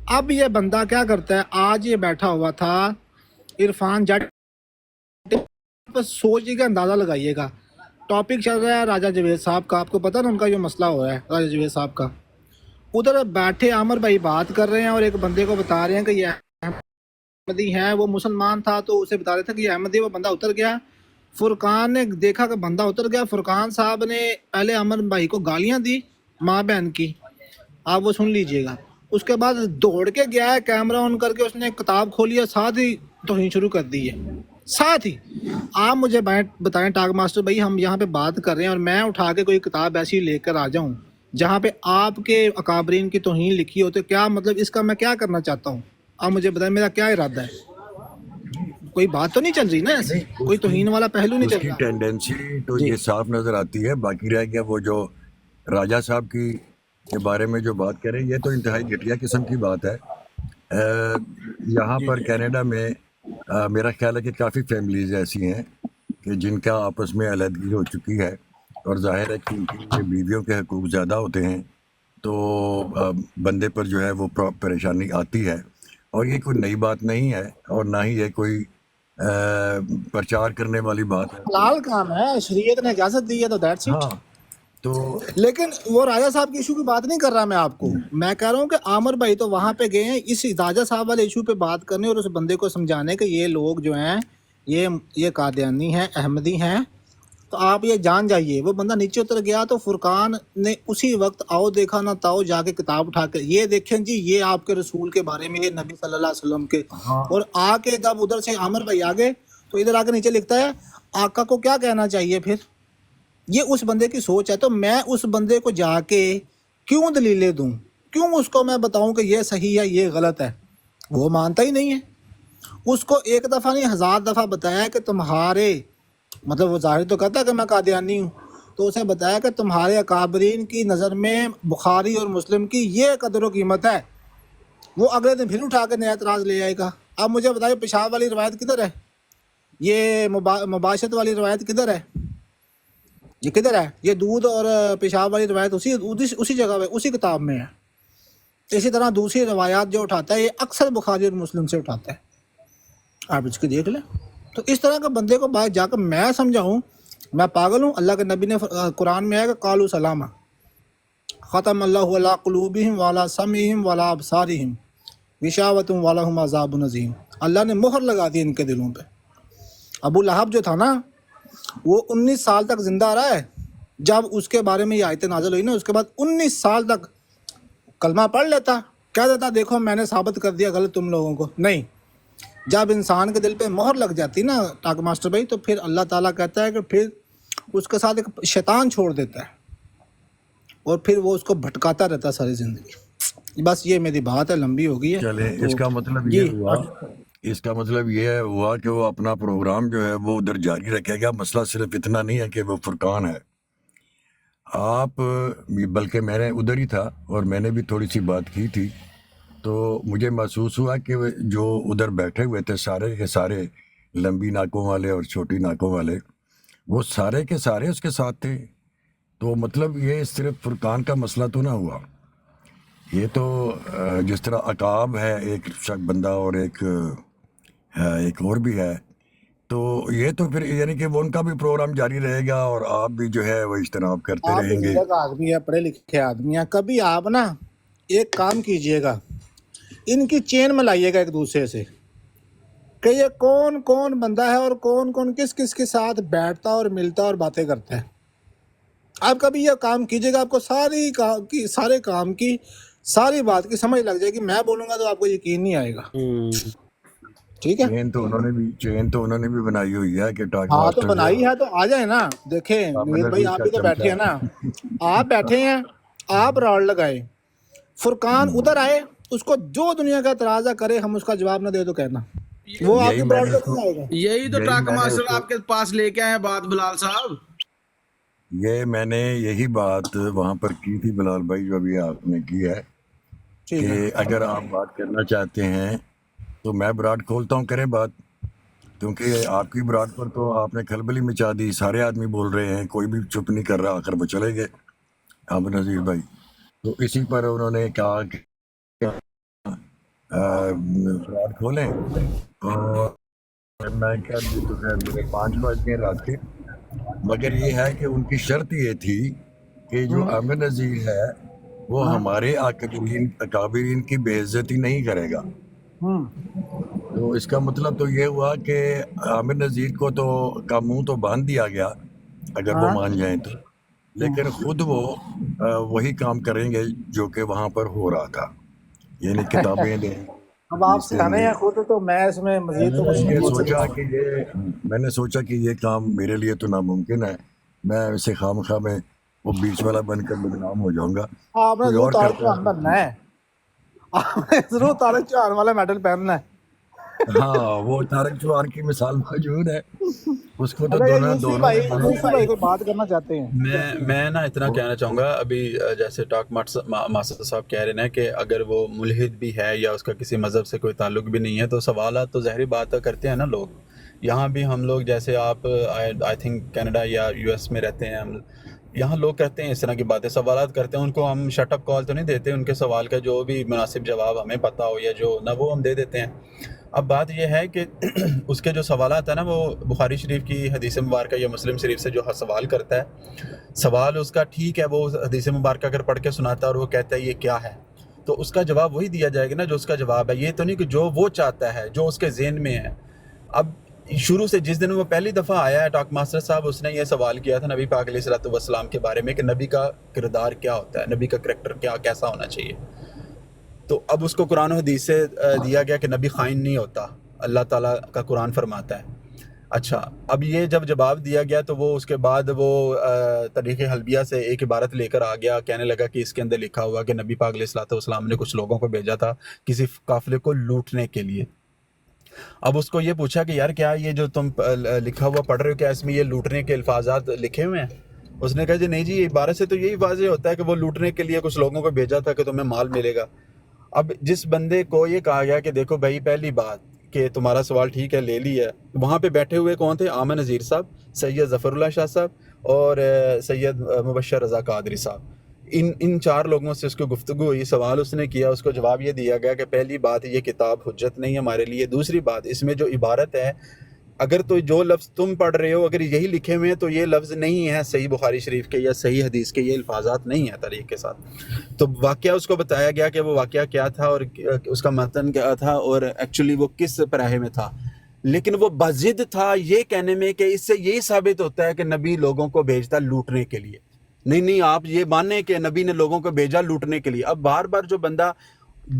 اب یہ بندہ کیا کرتا ہے, آج یہ بیٹھا ہوا تھا عرفان جٹ, بس سوچیے گا, اندازہ لگائیے گا, ٹاپک چل رہا ہے راجہ جوید صاحب کا, آپ کو پتہ نا ان کا جو مسئلہ ہو رہا ہے راجہ جوید صاحب کا. ادھر بیٹھے عامر بھائی بات کر رہے ہیں اور ایک بندے کو بتا رہے ہیں کہ یہ احمدی ہیں, وہ مسلمان تھا تو اسے بتا رہے تھے کہ یہ احمدی, وہ بندہ اتر گیا. فرقان نے دیکھا کہ بندہ اتر گیا, فرقان صاحب نے پہلے عامر بھائی کو گالیاں دی ماں بہن کی, آپ وہ سن لیجئے گا. اس کے بعد دوڑ کے گیا ہے, کیمرہ آن کر کے اس نے کتاب کھولی ہے, ساتھ ہی توہین شروع کر دی ہے, ساتھ ہی. آپ مجھے بتائیں ٹاک ماسٹر بھائی, ہم یہاں پہ بات کر رہے ہیں اور میں اٹھا کے کوئی کتاب ایسی لے کر آ جاؤں جہاں پہ آپ کے اکابرین کی توہین لکھی ہو, تو کیا مطلب اس کا میں کیا کرنا چاہتا ہوں؟ آپ مجھے بتائیں میرا کیا ارادہ ہے؟ کوئی بات تو نہیں چل رہی نا ایسی, کوئی توہین والا پہلو نہیں اس چل کی رہا. ٹینڈنسی تو جی یہ صاف نظر آتی ہے. باقی رہ گیا وہ جو راجہ صاحب کے بارے میں جو بات کریں, یہ تو انتہائی گھٹیا قسم کی بات ہے. یہاں پر کینیڈا میں میرا خیال ہے کہ کافی فیملیز ایسی ہیں کہ جن کا آپس میں علیحدگی ہو چکی ہے, اور ظاہر ہے کہ ان کی بیویوں کے حقوق زیادہ ہوتے ہیں, تو بندے پر جو ہے وہ پریشانی آتی ہے. اور یہ کوئی نئی بات نہیں ہے, اور نہ ہی یہ کوئی پرچار کرنے والی بات ہے. حلال کام ہے, شریعت نے اجازت دی ہے تو دیٹس اٹ. ہاں, تو لیکن وہ راجہ صاحب کے ایشو کی بات نہیں کر رہا میں آپ کو, میں کہہ رہا ہوں کہ عامر بھائی تو وہاں پہ گئے ہیں اس راجہ صاحب والے ایشو پہ بات کرنے اور اس بندے کو سمجھانے کہ یہ لوگ جو ہیں یہ قادیانی ہیں, احمدی ہیں, تو آپ یہ جان جائیے. وہ بندہ نیچے اتر گیا تو فرقان نے اسی وقت آؤ دیکھا نہ تاؤ جا کے کتاب اٹھا کے یہ دیکھیں جی یہ آپ کے رسول کے بارے میں, یہ نبی صلی اللہ علیہ وسلم کے, اور آ کے جب ادھر سے عامر بھائی آگے تو ادھر آ کے نیچے لکھتا ہے آقا کو کیا کہنا چاہیے پھر. یہ اس بندے کی سوچ ہے. تو میں اس بندے کو جا کے کیوں دلیلیں دوں, کیوں اس کو میں بتاؤں کہ یہ صحیح ہے یہ غلط ہے؟ وہ مانتا ہی نہیں ہے. اس کو ایک دفعہ نہیں 1000 دفعہ بتایا کہ تمہارے مطلب وہ ظاہر تو کہتا ہے کہ میں قادیانی ہوں, تو اسے بتایا کہ تمہارے اکابرین کی نظر میں بخاری اور مسلم کی یہ قدر و قیمت ہے. وہ اگلے دن پھر اٹھا کے نیا اعتراض لے آئے گا. اب مجھے بتائیے پیشاب والی روایت کدھر ہے, یہ مباشرت والی روایت کدھر ہے, یہ کدھر ہے؟ یہ دودھ اور پیشاب والی روایت اسی جگہ پہ اسی کتاب میں ہے. اسی طرح دوسری روایات جو اٹھاتا ہے یہ اکثر بخاری اور مسلم سے اٹھاتا ہے, آپ اس کو دیکھ لیں. تو اس طرح کے بندے کو باہر جا کر میں سمجھاؤں میں پاگل ہوں؟ اللہ کے نبی نے قرآن میں ہے کہ قالوا سلاما ختم اللہ علی قلوبہم وعلی سمعہم وعلی ابصارہم غشاوۃ ولہم عذاب عظیم. اللہ نے مہر لگا دی ان کے دلوں پہ. ابو لہب جو تھا نا وہ 19 سال تک زندہ رہا ہے. جب اس کے بارے میں یہ آیتیں نازل ہوئی نا, اس کے بعد 19 سال تک کلمہ پڑھ لیتا, کہہ دیتا دیکھو میں نے ثابت کر دیا غلط تم لوگوں کو. نہیں, جب انسان کے دل پہ مہر لگ جاتی نا ٹاک ماسٹر بھائی, تو پھر اللہ تعالیٰ کہتا ہے کہ پھر اس کے ساتھ ایک شیطان چھوڑ دیتا ہے, اور پھر وہ اس کو بھٹکاتا رہتا ہے ساری زندگی. بس یہ میری بات ہے, لمبی ہو گئی ہے. چلیں, اس کا مطلب جی یہ ہوا کہ وہ اپنا پروگرام جو ہے وہ ادھر جاری رکھے گا. مسئلہ صرف اتنا نہیں ہے کہ وہ فرقان ہے. آپ بلکہ میں نے ادھر ہی تھا اور میں نے بھی تھوڑی سی بات کی تھی, تو مجھے محسوس ہوا کہ جو ادھر بیٹھے ہوئے تھے سارے کے سارے لمبی ناکوں والے اور چھوٹی ناکوں والے, وہ سارے کے سارے اس کے ساتھ تھے. تو مطلب یہ صرف فرقان کا مسئلہ تو نہ ہوا، یہ تو جس طرح عقاب ہے ایک بندہ اور ایک اور بھی ہے، تو یہ تو پھر یعنی کہ وہ ان کا بھی پروگرام جاری رہے گا اور آپ بھی جو ہے وہ اجتناب کرتے آپ رہیں گے۔ انڈیا کا آدمی ہے، پڑھے لکھے آدمی ہیں، کبھی آپ نا ایک کام کیجئے گا، ان کی چین میں لائیے گا ایک دوسرے سے کہ یہ کون کون بندہ ہے اور کون کون کس کس کے ساتھ بیٹھتا اور ملتا اور باتیں کرتا ہے۔ آپ کبھی یہ کام کیجئے گا، آپ کو سارے کام کی ساری بات کی سمجھ لگ جائے گی۔ میں بولوں گا تو آپ کو یقین نہیں آئے گا، ٹھیک ہے؟ چین تو انہوں نے بھی بنائی ہوئی ہے کہ ٹاک ہاں تو ماسٹر جو بنائی ہے تو آ جائیں نا، دیکھیں عامر منیر بھائی عزیز آپ کا بھی تو چمچہ بیٹھے ہیں نا، آپ بیٹھے ہیں، آپ راڑ لگائیں، فرقان ادھر آئے، اس کو جو دنیا کا ترازہ کرے ہم اس کا جواب نہ دے تو کہنا، وہ آپ یہی کی میں براڈ نے پہ اس کو نہیں آئے گا۔ یہی تو یہی ٹاک میں نے اس ماسٹر کو آپ کے پاس لے کے آئے بات بلال صاحب۔ میں نے یہی بات وہاں پر کی تھی بلال بھائی جو ابھی آپ نے کی ہے ٹھیک ہے، کہ اگر آپ بات کرنا چاہتے ہیں تو میں براڈ کھولتا ہوں، کریں بات، کیونکہ آپ کی براڈ پر تو آپ نے کھلبلی مچا دی، سارے آدمی بول رہے ہیں، کوئی بھی چپ نہیں کر رہا، آخر وہ چلے گئے عامر نذیر بھائی، تو اسی پر انہوں نے کہا کہ براڈ کھولیں، اور میں کہا جی تو خیر میرے 5 بج گئے رات کے، مگر یہ ہے کہ ان کی شرط یہ تھی کہ جو عامر نذیر ہے وہ ہمارے اکابرین کی بے عزتی نہیں کرے گا۔ تو اس کا مطلب تو یہ ہوا کہ عامر نذیر کو تو کا منہ تو باندھ دیا گیا اگر وہ مان جائیں تو، لیکن خود وہ وہی کام کریں گے جو کہ وہاں پر ہو رہا تھا، یعنی کتابیں دیں، اب آپ حدیث دیں سکھانے گے۔ ہیں خود، تو میں اس میں مزید تو کچھ نہیں بول سکتا۔ میں نے سوچا کہ یہ کام میرے لیے تو ناممکن ہے، میں اسے خواہ میں وہ بیچ والا بن کر بدنام ہو جاؤں گا، آپ نے کوئی ضرور اور طارق کرتا چوہان بننا ہے، آپ نے ضرور طارق چوہان والا میڈل پہننا ہے۔ ہاں وہ طارق چوہان کی مثال موجود ہے، اس کو تو اچھا، یہ دونوں نے یوسی بھائی کوئی بات کرنا چاہتے ہیں؟ میں نا اتنا کہنا چاہوں گا، ابھی جیسے ٹاک ماسٹر صاحب کہہ رہے ہیں کہ اگر وہ ملحد بھی ہے یا اس کا کسی مذہب سے کوئی تعلق بھی نہیں ہے تو سوالات تو ظاہری بات کرتے ہیں نا لوگ۔ یہاں بھی ہم لوگ جیسے آپ آئی تھنک کینیڈا یا یو ایس میں رہتے ہیں، ہم یہاں لوگ کرتے ہیں اس طرح کی باتیں، سوالات کرتے ہیں، ان کو ہم شٹ اپ کال تو نہیں دیتے، ان کے سوال کا جو بھی مناسب جواب ہمیں پتہ ہو یا جو نہ وہ ہم دے دیتے ہیں۔ اب بات یہ ہے کہ اس کے جو سوالات ہیں نا، وہ بخاری شریف کی حدیث مبارکہ یا مسلم شریف سے جو سوال کرتا ہے، سوال اس کا ٹھیک ہے، وہ حدیث مبارکہ اگر پڑھ کے سناتا ہے اور وہ کہتا ہے یہ کیا ہے، تو اس کا جواب وہی دیا جائے گا نا جو اس کا جواب ہے، یہ تو نہیں کہ جو وہ چاہتا ہے، جو اس کے ذہن میں ہے۔ اب شروع سے جس دن وہ پہلی دفعہ آیا ہے ٹاک ماسٹر صاحب، اس نے یہ سوال کیا تھا نبی پاک علیہ الصلوۃ والسلام کے بارے میں کہ نبی کا کردار کیا ہوتا ہے، نبی کا کریکٹر کیسا ہونا چاہیے۔ تو اب اس کو قرآن و حدیث سے دیا گیا کہ نبی خائن نہیں ہوتا، اللہ تعالیٰ کا قرآن فرماتا ہے۔ اچھا، اب یہ جب جواب دیا گیا تو وہ اس کے بعد وہ تاریخ حلبیہ سے ایک عبارت لے کر آ گیا، کہنے لگا کہ اس کے اندر لکھا ہوا کہ نبی پاک علیہ الصلوۃ والسلام نے کچھ لوگوں کو بھیجا تھا کسی قافلے کو لوٹنے کے لیے۔ اب اس کو یہ پوچھا کہ یار کیا یہ جو تم لکھا ہوا پڑھ رہے ہو کیا اس میں یہ لوٹنے کے الفاظات لکھے ہوئے ہیں؟ اس نے کہا جی نہیں جی، یہ عبارت سے تو یہی واضح ہوتا ہے کہ وہ لوٹنے کے لیے کچھ لوگوں کو بھیجا تھا کہ تمہیں مال ملے گا۔ اب جس بندے کو یہ کہا گیا کہ دیکھو بھائی پہلی بات کہ تمہارا سوال ٹھیک ہے لے لیا، وہاں پہ بیٹھے ہوئے کون تھے؟ عامر نذیر صاحب، سید ظفر اللہ شاہ صاحب اور سید مبشر رضا قادری صاحب، ان 4 لوگوں سے اس کو گفتگو ہوئی، سوال اس نے کیا، اس کو جواب یہ دیا گیا کہ پہلی بات یہ کتاب حجت نہیں ہے ہمارے لیے، دوسری بات اس میں جو عبارت ہے اگر تو جو لفظ تم پڑھ رہے ہو اگر یہی لکھے ہوئے ہیں تو یہ لفظ نہیں ہے صحیح بخاری شریف کے یا صحیح حدیث کے، یہ الفاظات نہیں ہیں تاریخ کے ساتھ۔ تو واقعہ اس کو بتایا گیا کہ وہ واقعہ کیا تھا اور اس کا متن کیا تھا اور ایکچولی وہ کس پیراہے میں تھا، لیکن وہ بضد تھا یہ کہنے میں کہ اس سے یہی ثابت ہوتا ہے کہ نبی لوگوں کو بھیجتا لوٹنے کے لیے۔ نہیں آپ یہ مانیں کہ نبی نے لوگوں کو بھیجا لوٹنے کے لیے۔ اب بار بار جو بندہ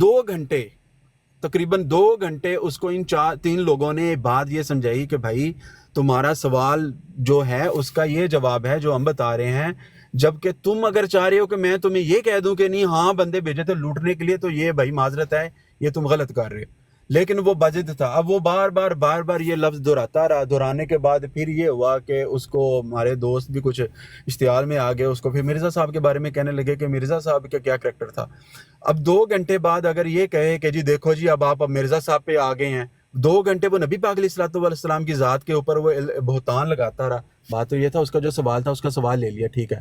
2 گھنٹے تقریباً 2 گھنٹے اس کو ان 3 لوگوں نے بات یہ سمجھائی کہ بھائی تمہارا سوال جو ہے اس کا یہ جواب ہے جو ہم بتا رہے ہیں، جبکہ تم اگر چاہ رہے ہو کہ میں تمہیں یہ کہہ دوں کہ نہیں ہاں بندے بھیجے تھے لوٹنے کے لیے تو یہ بھائی معذرت ہے، یہ تم غلط کر رہے ہو۔ لیکن وہ بجد تھا، اب وہ بار بار یہ لفظ دہراتا رہا، دہرانے کے بعد پھر یہ ہوا کہ اس کو ہمارے دوست بھی کچھ اشتعال میں آ گئے، اس کو پھر مرزا صاحب کے بارے میں کہنے لگے کہ مرزا صاحب کا کیا کریکٹر تھا۔ اب 2 گھنٹے بعد اگر یہ کہے کہ جی دیکھو جی اب آپ مرزا صاحب پہ آ گئے ہیں، 2 گھنٹے وہ نبی پاک علیہ الصلوۃ والسلام کی ذات کے اوپر وہ بہتان لگاتا رہا۔ بات تو یہ تھا اس کا جو سوال تھا اس کا سوال لے لیا، ٹھیک ہے،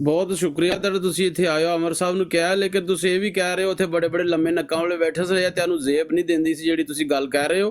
ਬਹੁਤ ਸ਼ੁਕਰੀਆ ਤੁਹਾਡਾ, ਤੁਸੀਂ ਇੱਥੇ ਆਏ ਹੋ। ਅਮਰ ਸਾਹਿਬ ਨੂੰ ਕਿਹਾ, ਲੇਕਿਨ ਤੁਸੀਂ ਇਹ ਵੀ ਕਹਿ ਰਹੇ ਹੋ ਉੱਥੇ ਬੜੇ ਬੜੇ ਲੰਮੇ ਨੱਕਾਂ ਵਾਲੇ ਬੈਠੇ ਸੀ, ਤੁਹਾਨੂੰ ਜ਼ੇਬ ਨਹੀਂ ਦਿੰਦੀ ਸੀ ਜਿਹੜੀ ਤੁਸੀਂ ਗੱਲ ਕਹਿ ਰਹੇ ਹੋ।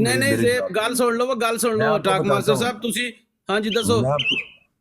ਨਹੀਂ ਜ਼ੇਬ, ਗੱਲ ਸੁਣ ਲਓ, ਗੱਲ ਸੁਣ ਲਓ। ਟਾਕ ਮਾਸਟਰ ਸਾਹਿਬ ਤੁਸੀਂ, ਹਾਂਜੀ ਦੱਸੋ।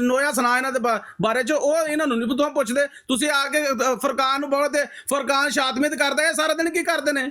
ਨੋਇਆ ਸੁਣਾ ਇਹਨਾਂ ਦੇ ਬਾਰੇ ਚ, ਉਹ ਇਹਨਾਂ ਨੂੰ ਨਹੀਂ ਤੋਂ ਪੁੱਛਦੇ। ਤੁਸੀਂ ਆ ਕੇ ਫੁਰਕਾਨ ਨੂੰ ਬਹੁਤ, ਫੁਰਕਾਨ ਸ਼ਾਤਮੀਤ ਕਰਦਾ ਹੈ, ਸਾਰਾ ਦਿਨ ਕੀ ਕਰਦੇ ਨੇ?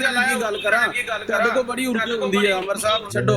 ਜਿਹਾ ਲਾਇਆ, ਗੱਲ ਕਰਾਂ ਤੁਹਾਡੇ ਕੋਲ ਬੜੀ ਉਰਦੂ ਹੁੰਦੀ ਹੈ ਅਮਰ ਸਾਹਿਬ, ਛੱਡੋ।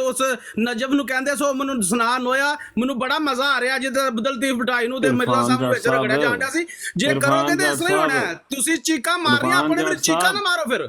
ਉਸ ਨਜਬ ਨੂੰ ਕਹਿੰਦੇ ਸੋ ਮੈਨੂੰ ਸੁਣਾ ਨੋਇਆ, ਮੈਨੂੰ ਬੜਾ ਮਜ਼ਾ ਆ ਰਿਹਾ ਜਿੱਦ ਬਦਲਤੀ ਬਟਾਈ ਨੂੰ ਤੇ ਮਿਰਜ਼ਾ ਸਾਹਿਬ ਨੂੰ ਵਿੱਚ ਰਗੜਿਆ ਜਾਂਦਾ ਸੀ। ਜੇ ਕਰੋਗੇ ਤੇ ਇਸ ਤਰ੍ਹਾਂ ਹੀ ਹੋਣਾ ਹੈ। ਤੁਸੀਂ ਚੀਕਾਂ ਮਾਰਨੀਆਂ ਆਪਣੇ, ਫਿਰ ਚੀਕਾਂ ਨਾ ਮਾਰੋ ਫਿਰ।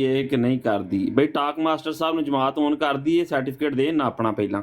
ਏ ਕਿ ਨਹੀਂ ਕਰਦੀ। ਬਈ ਟਾਕ ਮਾਸਟਰ ਸਾਹਿਬ ਨੂੰ ਜਮਾਤ ਔਨ ਕਰਦੀ ਏ, ਸਰਟੀਫਿਕੇਟ ਦੇ ਨਾ ਆਪਣਾ ਪਹਿਲਾਂ।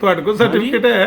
ਤੁਹਾਡੇ ਕੋਲ ਸਰਟੀਫਿਕੇਟ ਹੈ?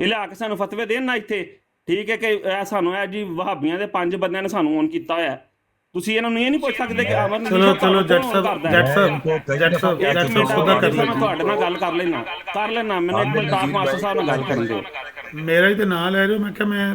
ਇਹ ਲਿਆ ਕੇ ਸਾਨੂੰ ਫਤਵੇ ਦੇਣ ਨਾ ਇੱਥੇ, ਠੀਕ ਹੈ, ਕਿ ਇਹ ਸਾਨੂੰ ਇਹ ਜੀ ਵਹਾਬੀਆਂ ਦੇ 5 ਬੰਦਿਆਂ ਨੇ ਸਾਨੂੰ ਔਨ ਕੀਤਾ ਹੋਇਆ। ਤੁਸੀਂ ਇਹਨਾਂ ਨੂੰ ਇਹ ਨਹੀਂ ਪੁੱਛ ਸਕਦੇ ਕਿ ਅਮਰ ਨਜ਼ੀਰ ਚਲੋ ਸਾਹਿਬ ਜੱਟ ਕੌਣ ਸਾਹਿਬ, ਕਰਦਾ ਹੈ? ਜੱਟ ਸਾਹਿਬ ਇੱਕ ਮਿੰਟ ਖੁਦਾ ਕਰ ਮੈਂ ਲੈਣਾ। ਤੁਹਾਡੇ ਨਾਲ ਗੱਲ ਕਰ ਲੈਣਾ ਮੈਨੂੰ ਇੱਕ ਮਿੰਟ ਟਾਕ ਮਾਸਟਰ ਸਾਹਿਬ ਨਾਲ ਗੱਲ ਕਰਨ ਦਿਓ। ਮੇਰਾ ਹੀ ਤੇ ਨਾਂ ਲੈ ਰਹੇ ਹੋ, ਮੈਂ ਕਿਹਾ ਮੈਂ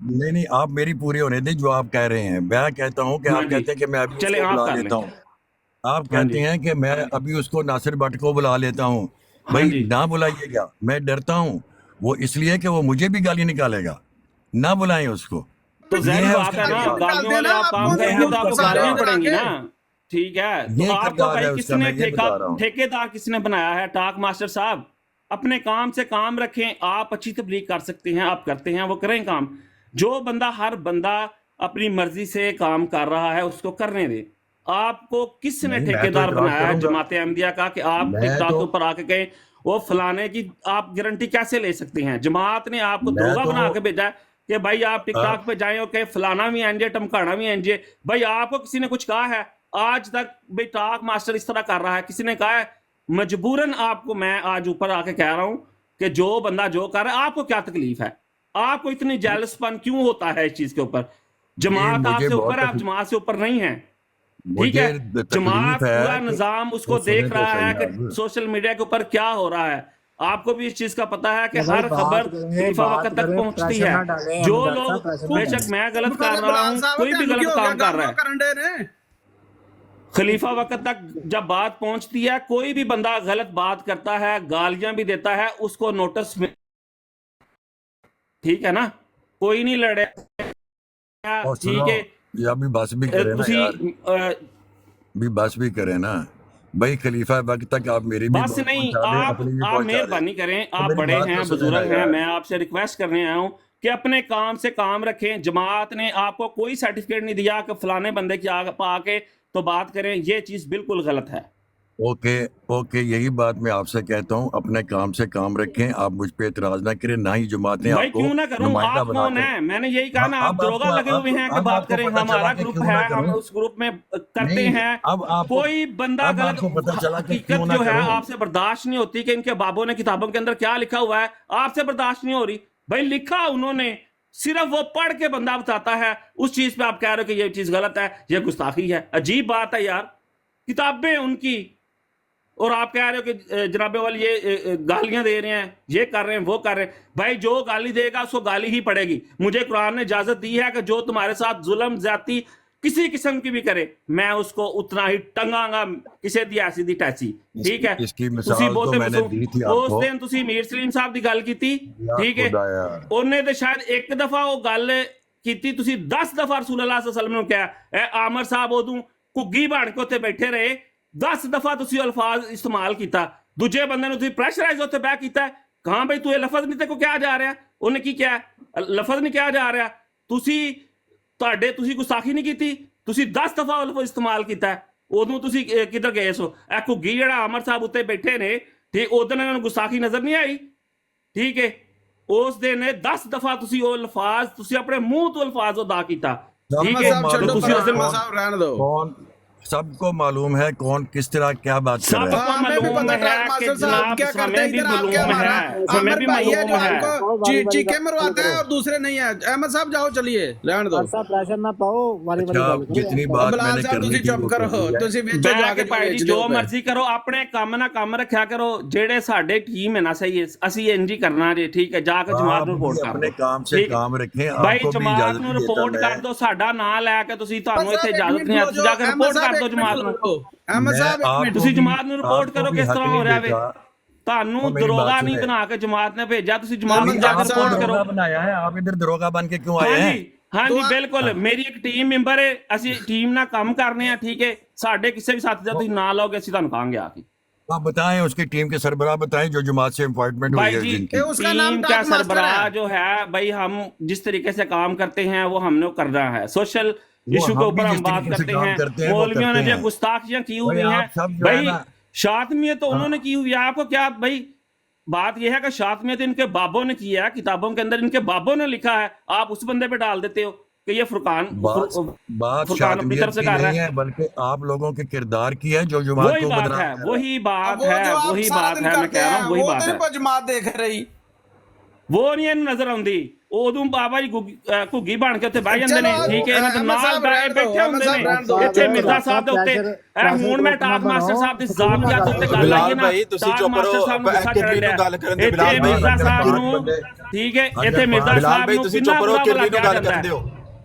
نہیں آپ میری پوری ہونے دیں جو آپ کہہ رہے ہیں. میں کہتا ہوں کہ ہاں آپ جی کہتے ہیں کہ میں ابھی اس چلیں کو آپ بلا کر لیں. لیتا ہوں. آپ ہاں کہتے جی ہیں کہ میں ابھی اس کو ناصر بٹ کو بلا لیتا ہوں. ہاں بھائی جی نہ بلائیے گا, میں ڈرتا ہوں. وہ اس لیے کہ وہ مجھے بھی گالی نکالے گا. نہ بلائیں اس کو. تو بھی یہ ظاہری ہے ٹھیک اس بات کا ہے نا, گالیاں اب کردار. نکال گالیوں والے دینا آپ آپ کام کو یہ کریں ہے گے اس تو آپ کا کو سارے گالیاں کردار. ادھر آ پڑیں گی کے نا. ٹھیک ہے تو یہ آپ کو کردار ہے بھائی اس کس کا, نے میں یہ ٹھیکہ بتا رہا ہوں. ٹھیکیدار کس نے بنایا ہے؟ ٹاک ماسٹر صاحب اپنے کام سے کام رکھیں. آپ اچھی تبلیغ کر سکتے ہیں, آپ کرتے ہیں, وہ کریں کام. جو بندہ ہر بندہ اپنی مرضی سے کام کر رہا ہے اس کو کرنے دیں. آپ کو کس نے نہیں میں تو ٹھیکیدار اعتراض بنایا ہے کروں گا. جماعت احمدیہ کا کہ آپ ٹک میں ٹاک تو کے اوپر آ کے کہیں وہ فلانے کی آپ گارنٹی کیسے لے سکتے ہیں؟ جماعت نے آپ کو میں دروغہ تو بنا کے بھیجا ہے کہ بھائی آپ ٹک ٹاک پہ جائیں اور کہ فلانا بھی اینجے ٹمکانا بھی اینجے. بھائی آپ کو کسی نے کچھ کہا ہے آج تک؟ بھائی ٹاک ماسٹر اس طرح کر رہا ہے, کسی نے کہا ہے؟ مجبوراً آپ کو میں آج اوپر آ کے کہہ رہا ہوں کہ جو بندہ جو کر رہا ہے, آپ کو کیا تکلیف ہے؟ آپ کو اتنی جیلس پن کیوں ہوتا ہے اس چیز کے اوپر؟ یہ جماعت آپ مجھے سے اوپر بہت ہے, آپ جماعت سے اوپر نہیں ہیں. ٹھیک مجھے ہے, تکلیف جماعت پورا ہے کہ نظام اس وہ کو سنیں دیکھ تو رہا ہے صحیح کہ اب. سوشل میڈیا کے اوپر کیا ہو رہا ہے. آپ کو بھی اس چیز کا پتہ ہے کہ مگر ہر خبر خلیفہ وقت تک پہنچتی ہے. جو لوگ بے شک میں غلط کر رہا بلال ہوں, صاحب کوئی بھی تینوں کی غلط ہو گیا کام کر رہا گل ہے, کرن دے نے خلیفہ وقت تک جب بات پہنچتی ہے, کوئی بھی بندہ غلط بات کرتا ہے, گالیاں بھی دیتا ہے, اس کو نوٹس میں. ٹھیک ہے نا, کوئی نہیں لڑے. اور ٹھیک سنو, ہے, یا بھی بس بھی کریں نا تسی یار, بھی بس بھی کریں نا بھائی. خلیفہ وقت تک آپ میری بھی بس بات نہیں, پہنچا دیں, آپ اپنی بھی پہنچا دیں. مہربانی کریں, تو آپ میری بڑے بات ہیں, تو سنیں نا بزرگ ہیں, یار. میں آپ سے ریکویسٹ کرنے آیا ہوں کہ اپنے کام سے کام رکھیں. جماعت نے آپ کو کوئی سرٹیفکیٹ نہیں دیا کہ فلانے بندے کی آ کے تو بات کریں, یہ چیز بالکل غلط ہے. اوکے یہی بات میں آپ سے کہتا ہوں, اپنے کام سے کام رکھیں. آپ مجھ پہ اعتراض نہ کریں, نہ ہی جماعت نے بھائی آپ کو کیوں نہ کروں, نمائندہ آپ بنا کون کر. ہیں؟ میں نے یہی کہا ہاں نا, آپ دروغہ لگے ہوئے ہیں کہ اب بات آپ کو کریں. پتہ چلا ہمارا کہ گروپ کیوں ہے, نہ ہم کروں. اس گروپ میں کرتے نہیں ہیں. اب آپ کو کوئی بندہ اب آپ غلط, کو پتہ چلا کہ کیوں حقیقت نہ جو ہے کروں. آپ سے برداشت نہیں ہوتی کہ ان کے بابوں نے کتابوں کے اندر کیا لکھا ہوا ہے, آپ سے برداشت نہیں ہو رہی. بھائی لکھا انہوں نے, صرف وہ پڑھ کے بندہ بتاتا ہے, اس چیز پہ آپ کہہ رہے ہو کہ یہ چیز غلط ہے, یہ گستاخی ہے. عجیب بات ہے یار, کتابیں ان کی, اور آپ کہہ رہے ہو کہ جناب والی یہ گالیاں دے رہے ہیں, یہ کر رہے ہیں, وہ کر رہے ہیں. بھائی جو گالی دے گا اس کو گالی ہی پڑے گی. مجھے قرآن نے اجازت دی ہے کہ جو تمہارے ساتھ ظلم زیادتی کسی قسم کی بھی کرے, میں اس کو اتنا ہی ٹنگاں گا, کسے دی ایسی دی ٹیسی. ٹھیک ہے, اس کی تسی مثال تو بہتے میں نے دی تھی آپ اس کو. دن تسی میر سلیم صاحب دی گل کیتی. یا ٹھیک ہے, خدا یار, انہیں تو شاید ایک دفعہ وہ گل کیتی, تسی 10 دفعہ رسول اللہ صلی اللہ علیہ وسلم نے کہا اے عامر صاحب ادوں کگی بن کے اتنے بیٹھے رہے, 10 دفعہ تسی الفاظ استعمال کیتا, دوجے بندے نے تسی پریشرائز ہوتے بیک کیتا ہے. کہاں بھائی تو یہ لفظ نہیں تے کو کیا جا رہا ہے, انہیں کی کیا ہے لفظ نہیں کیا جا رہا, تسی گستاخی نہیں کیتی, تسی 10 دفعہ لفظ استعمال کیتا ہے. ادوں تسی کدھر گئے سو؟ اے کگی جڑا عامر صاحب اتنے بیٹھے نے, ٹھیک, ادھر انہوں نے گستاخی نظر نہیں آئی. ٹھیک ہے, اس دن 10 دفعہ تسی وہ الفاظ, تسی اپنے منہ تو الفاظ ادا کیتا. ٹھیک احمد ہے, صاحب چھڈو تو تسی پر, اس دن احمد صاحب رہنے دو. کون سب کو معلوم ہے کون کس طرح کیا بات کر سب رہا ہے. کو ہمیں بھی معلوم پتا ہے ٹرک کہ ماسٹر صاحب جناب کیا کرتے ہمیں ہیں, بھی ادھر آپ کیا معلوم ہمارا ہے, ہمیں عامر بھی بھائی ہے معلوم جو ہے. آپ کو چیخے مرواتا ہے اور دوسرے نہیں ہے. احمد صاحب جاؤ, چلیے رہنے دو. پریشر نہ پاؤ, والی اچھا گل کرو. جتنی بات میں بلال نے صاحب کرنی تسی تھی چپ وہ کرو, کر لی ہے. تسی وچ بہ جا کے کے بھائی جی ویچ جو دیو. مرضی کرو, اپنے کام نہ کام رکھیا کرو. جیڑے ساڈے ٹیم ہے نا صحیح ہے, اسی انج ہی کرنا جی. ٹھیک ہے, جا کے جماعت آپ نو بھی رپورٹ کر اپنے دو. کام سے ٹھیک ہے کام رکھیں, آپ بھائی, کو بھی جماعت اجازت نو نہیں دیتا رپورٹ میں. کر دو, ساڈا نام لے کے تسی, احمد تانوں صاحب اتنے ایک اجازت منٹ نہیں ہے, کھلو تسی جو, جا کے احمد رپورٹ صاحب کر ایک دو منٹ جماعت نو. کھلو جو, احمد میں صاحب ایک آپ منٹ. کو تسی بھی جماعت نو رپورٹ کرو, کس طرح ہو رہا ہے. دیتا. تانوں اور میری بات دروغہ نہیں سنیں, بنا کے جماعت نے بھیجا, تسی جماعت احمد نو جا کے ڈاکٹر آپ کو رپورٹ صاحب کرو. دروغہ بنایا ہے, آپ ادھر دروغہ بن کے کیوں آئے ہاں ہیں؟ جی, ہاں جی, بالکل. میری ایک ٹیم ممبر ہے, اسی ٹیم نہ کام کرنے ہیں. ٹھیک ہے, ساڈے کسی بھی ساتھی دا تسی نہ لاؤ گے, اسی تانوں کہاں گے آ کے. آپ بتائیں, اس کی ٹیم کے سربراہ بتائیں جو جماعت سے اپوائنٹمنٹ ہوئی بھائی ہے جی, جن اے کی. اس کا نام ٹیم کا ٹاک ماسٹر سربراہ ہے. جو ہے بھائی, ہم جس طریقے سے کام کرتے ہیں وہ ہم نے کرنا ہے. سوشل وہ ایشو کے ہم بھی اوپر ہم جس بات طریقے سے کرتے کام ہیں. کرتے ہیں وہ مولویوں نے کرتے جو ہیں. گستاخیاں کی بھائی ہوئی ہیں, آپ سب جو ہے بھائی نا, شاطمیت تو انہوں نے کی ہوئی ہے. آپ کو کیا بھائی, بات یہ ہے کہ شاطمیت ان کے بابوں نے کی ہے, کتابوں کے اندر ان کے بابوں نے لکھا ہے. آپ اس بندے پہ ڈال دیتے ہو کہ یہ بات فرقان اپنی طرف شاطمیت سے کی کر رہا نہیں ہے. ہے, بلکہ آپ لوگوں کے کردار کی ہے جو جماعت وہی کو بات بدنام ہے, کر رہا ہے. وہی اب بات وہ ہے, جو آپ وہی سارا بات دن ہے, میں کرتے کہہ رہا ہیں ہوں وہی وہ بات تو ہے. نہیں جماعت دیکھ رہی. وہ نہیں ہے نظر آندی. ਉਦੋਂ ਬਾਬਾ ਜੀ ਘੁੱਗੀ ਬਣ ਕੇ ਉੱਥੇ ਬਹਿ ਜਾਂਦੇ ਨੇ, ਚਲੋ, ਠੀਕ ਹੈ, ਇਹਨਾਂ ਦੇ ਅਹਿਮਦ ਨਾਲ ਸਾਹਿਬ ਰਹਿਣ ਬੈਠੇ ਦਿਓ, ਹੁੰਦੇ ਅਹਿਮਦ ਸਾਹਿਬ ਰਹਿਣ ਦਿਓ। ਨੇ ਇੱਥੇ ਚਲੋ, ਮਿਰਜ਼ਾ ਸਾਹਿਬ ਦੇ ਉੱਤੇ। ਹੁਣ ਮੈਂ ਟਾਕ ਮਾਸਟਰ ਸਾਹਿਬ ਦੀ ਜ਼ਾਬਤਿਆਂ ਦੇ ਉੱਤੇ ਗੱਲ ਆਈ ਬਿਲਾਲ ਨਾ, ਭਾਈ ਤੁਸੀਂ ਟਾਕ ਚੁੱਪ ਮਾਸਟਰ ਰਹੋ, ਸਾਹਿਬ ਨੂੰ ਗੁੱਸਾ ਚੜ੍ਹ ਕਿਰਲੀ ਨੂੰ ਰਿਹਾ ਗੱਲ ਕਰਨ ਦੇ ਇੱਥੇ ਬਿਲਾਲ ਭਾਈ। ਮਿਰਜ਼ਾ ਸਾਹਿਬ ਨੂੰ, ਠੀਕ ਹੈ, ਇੱਥੇ ਮਿਰਜ਼ਾ ਬਿਲਾਲ ਸਾਹਿਬ ਭਾਈ ਨੂੰ ਤੁਸੀਂ ਕਿੰਨਾ ਚੁੱਪ ਰਹੋ, ਬੁਰਾ ਕਿਰਲੀ ਨੂੰ ਲੱਗਿਆ ਗੱਲ ਕਰਨ ਜਾਂਦਾ ਦਿਓ। ਹੈ,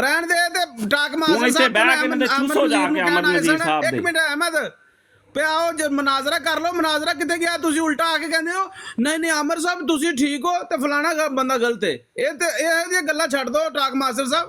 ਰਹਿਣ ਦੇ ਤੇ ਟਾਕ ਹੁਣ ਮਾਸਟਰ ਇੱਥੇ ਸਾਹਿਬ ਬਹਿ ਕੇ ਇਹਨਾਂ ਦੇ ਚੂਸੋ ਜਾ ਕੇ ਅਮਰ ਨਜ਼ੀਰ ਸਾਹਿਬ ਦੇ। ਇੱਕ ਮਿੰਟ ਅਹਿਮਦ ਪਿਆਓ ਜੇ ਮਨਾਜ਼ਰਾ ਕਰ ਲਓ, ਮਨਾਜ਼ਰਾ ਕਿੱਥੇ ਗਿਆ? ਤੁਸੀਂ ਉਲਟਾ ਆ ਕੇ ਕਹਿੰਦੇ ਹੋ ਨਹੀਂ ਨਹੀਂ ਅਮਰ ਸਾਹਿਬ ਤੁਸੀਂ ਠੀਕ ਹੋ ਤੇ ਫਲਾਣਾ ਬੰਦਾ ਗਲਤ ਹੈ। ਇਹ ਤੇ ਇਹ ਦੀਆਂ ਗੱਲਾਂ ਛੱਡ ਦੋ ਟਾਕ ਮਾਸਟਰ ਸਾਹਿਬ,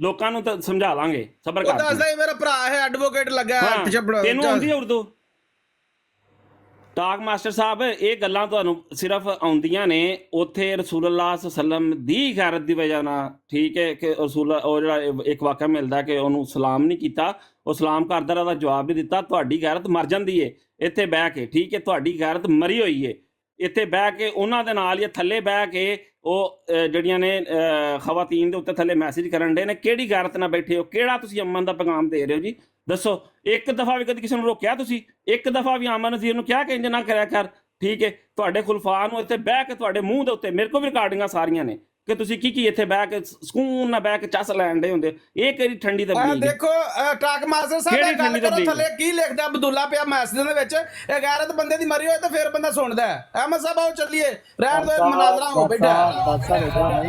ਲੋਕਾਂ ਨੂੰ ਤਾਂ ਸਮਝਾ ਲਾਂਗੇ, ਸਬਰ ਉਹ ਕਰ ਦੱਸਦਾ ਹੀ ਮੇਰਾ ਭਰਾ ਹੈ ਐਡਵੋਕੇਟ ਲੱਗਾ ਹੈ ਹਾਂ, ਪਿੱਛੇ ਤੈਨੂੰ ਆਉਂਦੀ ਹੈ ਉਰਦੂ? ਟਾਕ ਮਾਸਟਰ ਸਾਹਿਬ, ਇਹ ਗੱਲਾਂ ਤੁਹਾਨੂੰ ਸਿਰਫ ਆਉਂਦੀਆਂ ਨੇ ਉੱਥੇ ਰਸੂਲullah ਸੱਲਮ ਦੀ ਗੈਰਤ ਦੀ ਵਜ੍ਹਾ ਨਾਲ, ਠੀਕ ਹੈ, ਕਿ ਰਸੂਲ ਉਹ ਜਿਹੜਾ ਇੱਕ ਵਾਕਿਆ ਮਿਲਦਾ ਕਿ ਉਹਨੂੰ ਸਲਾਮ ਨਹੀਂ ਕੀਤਾ, ਉਹ ਸਲਾਮ ਕਰਦਾ ਉਹਦਾ ਜਵਾਬ ਨਹੀਂ ਦਿੱਤਾ। ਤੁਹਾਡੀ ਗੈਰਤ ਮਰ ਜਾਂਦੀ ਏ ਇੱਥੇ ਬਹਿ ਕੇ, ਠੀਕ ਹੈ, ਤੁਹਾਡੀ ਗੈਰਤ ਮਰੀ ਹੋਈ ਏ ਇੱਥੇ ਬਹਿ ਕੇ। ਉਹਨਾਂ ਦੇ ਨਾਲ ਹੀ ਥੱਲੇ ਬਹਿ ਕੇ ਉਹ ਜਿਹੜੀਆਂ ਨੇ ਖਵਾਤੀਨ ਦੇ ਉੱਤੇ ਥੱਲੇ ਮੈਸੇਜ ਕਰਨ ਦੇ ਨੇ। ਕਿਹੜੀ ਗੈਰਤ ਨਾਲ ਬੈਠੇ ਹੋ? ਕਿਹੜਾ ਤੁਸੀਂ ਅਮਨ ਦਾ ਪੈਗਾਮ ਦੇ ਰਹੇ ਹੋ ਜੀ? ਦੱਸੋ। ਇੱਕ ਦਫਾ ਵੀ ਕਦੀ ਕਿਸੇ ਨੂੰ ਰੋਕਿਆ ਤੁਸੀਂ? ਇੱਕ ਦਫਾ ਵੀ ਅਮਨ ਨਜ਼ੀਰ ਨੂੰ ਕਿਹਾ ਕਿ ਇੰਜ ਨਾ ਕਰਿਆ ਕਰ, ਠੀਕ ਹੈ? ਤੁਹਾਡੇ ਖੁਲਫਾ ਨੂੰ ਇੱਥੇ ਬਹਿ ਕੇ ਤੁਹਾਡੇ ਮੂੰਹ ਦੇ ਉੱਤੇ, ਮੇਰੇ ਕੋਲ ਵੀ ਰਿਕਾਰਡਿੰਗਾਂ ਸਾਰੀਆਂ ਨੇ, ਕਿ ਤੁਸੀਂ ਕੀ ਇੱਥੇ ਬਹਿ ਕੇ ਸਕੂਨ ਨਾਲ ਬਹਿ ਕੇ ਚੱਸ ਲੈਣ ਦੇ ਹੁੰਦੇ ਇਹ ਕਿਹੜੀ ਠੰਡੀ ਤਬਦੀਲੀ ਦੇਖੋ ਟਾਕ ਮਾਸਟਰ ਸਾਹਿਬ ਕਿਹੜੀ ਇਹ ਗੱਲ ਠੰਡੀ ਕਰੋ ਤਬਦੀਲੀ? ਥੱਲੇ ਕੀ ਲਿਖਦਾ ਅਬਦੁੱਲਾ ਪਿਆ ਮੈਸੇਜ ਦੇ ਵਿੱਚ ਇਹ ਗੈਰਤ ਬੰਦੇ ਦੀ ਮਰੀ ਹੋਏ ਤਾਂ ਫਿਰ ਬੰਦਾ ਸੁਣਦਾ ਹੈ। ਅਹਿਮਦ ਸਾਹਿਬ ਆਓ ਚੱਲੀਏ ਰਹਿਣ ਦੋ ਮਨਾਜ਼ਰਾ ਹੋ ਬੈਠਾ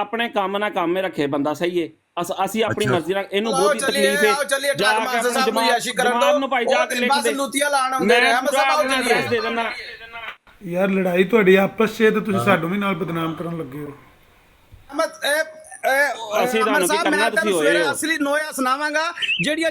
ਆਪਣੇ ਕੰਮ ਨਾਲ ਕੰਮ ਰੱਖੇ ਬੰਦਾ ਸਹੀ ਹੈ ਅਸੀਂ ਆਪਣੀ ਅੱਛਾ। ਮਰਜ਼ੀ ਨਾਲ ਇਹਨੂੰ ਆਓ ਬਹੁਤੀ ਚੱਲੀਏ ਤਕਲੀਫ ਹੈ ਆਓ ਚੱਲੀਏ ਜਾ ਟਾਕ ਕੇ ਮਾਸਟਰ ਆਪਣੀ ਸਾਹਿਬ ਨੂੰ ਯਾਸ਼ੀ ਕਰਨ ਜਮਾਤ ਨੂੰ ਭਾਈ ਜਾ ਕੇ ਦੋ ਲਿਖ ਬਸ ਦੇ ਲੁੱਤੀਆਂ ਲਾਣ ਆਉਂਦੇ ਨੇ ਅਹਿਮਦ ਸਾਹਿਬ ਆਓ ਚੱਲੀਏ ਐਡਰੈਸ ਦੇ ਦੇਣਾ ਯਾਰ ਲੜਾਈ ਤੁਹਾਡੀ ਆਪਸ 'ਚ ਹੈ ਤੇ ਤੁਸੀਂ ਸਾਨੂੰ ਵੀ ਨਾਲ ਬਦਨਾਮ ਕਰਨ ਲੱਗੇ ਹੋ। ਅਸੀਂ ਤੁਹਾਨੂੰ ਕੀ ਕਰਨਾ, ਤੁਸੀਂ ਹੋਏ ਹੋ। ਅਸਲੀ ਨੋਇਆ ਸੁਣਾਵਾਂਗਾ ਜਿਹੜੀਆਂ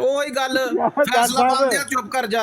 ਉਹੀ ਗੱਲ ਫੈਸਲਾ ਪਾਉਂਦੇ ਚੁੱਪ ਕਰ ਜਾ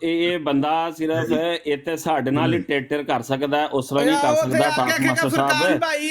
ਇਹ ਬੰਦਾ ਸਿਰਫ ਇੱਥੇ ਸਾਡੇ ਨਾਲ ਹੀ ਟੇਟਰ ਕਰ ਸਕਦਾ ਹੈ, ਉਸ ਤਰ੍ਹਾਂ ਨਹੀਂ ਕਰ ਸਕਦਾ ਟਾਕ ਮਾਸਟਰ ਸਾਹਿਬ। ਭਾਈ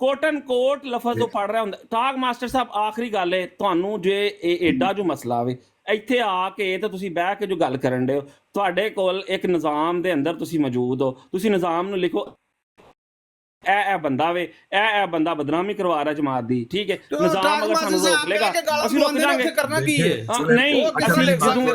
ਕੋਟਨ ਕੋਟ ਲਫ਼ਜ਼ ਉਹ ਪੜ ਰਿਹਾ ਹੁੰਦਾ। ਟਾਕ ਮਾਸਟਰ ਸਾਹਿਬ ਆਖਰੀ ਗੱਲ ਹੈ ਤੁਹਾਨੂੰ ਜੇ ਇਹ ਏਡਾ ਜੋ ਮਸਲਾ ਆਵੇ ਇੱਥੇ ਆ ਕੇ ਤੇ ਤੁਸੀਂ ਬਹਿ ਕੇ ਜੋ ਗੱਲ ਕਰਨ ਦੇ ਹੋ ਤੁਹਾਡੇ ਕੋਲ ਇੱਕ ਨਿਜ਼ਾਮ ਦੇ ਅੰਦਰ ਤੁਸੀਂ ਮੌਜੂਦ ਹੋ, ਤੁਸੀਂ ਨਿਜ਼ਾਮ ਨੂੰ ਲਿਖੋ ਇਹ ਬੰਦਾ ਵੇ ਇਹ ਬੰਦਾ ਬਦਨਾਮੀ ਕਰਵਾ ਰਿਹਾ ਜਮਾਤ ਦੀ, ਠੀਕ ਹੈ ਨਿਜ਼ਾਮ ਅਗਰ ਸਾਨੂੰ ਰੋਕ ਲੇਗਾ ਅਸੀਂ ਰੁਕ ਜਾਾਂਗੇ। ਕਰਨਾ ਕੀ ਹੈ ਨਹੀਂ ਅਸੀਂ ਜਦੋਂ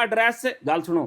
ਐਡਰੈਸ ਗੱਲ ਸੁਣੋ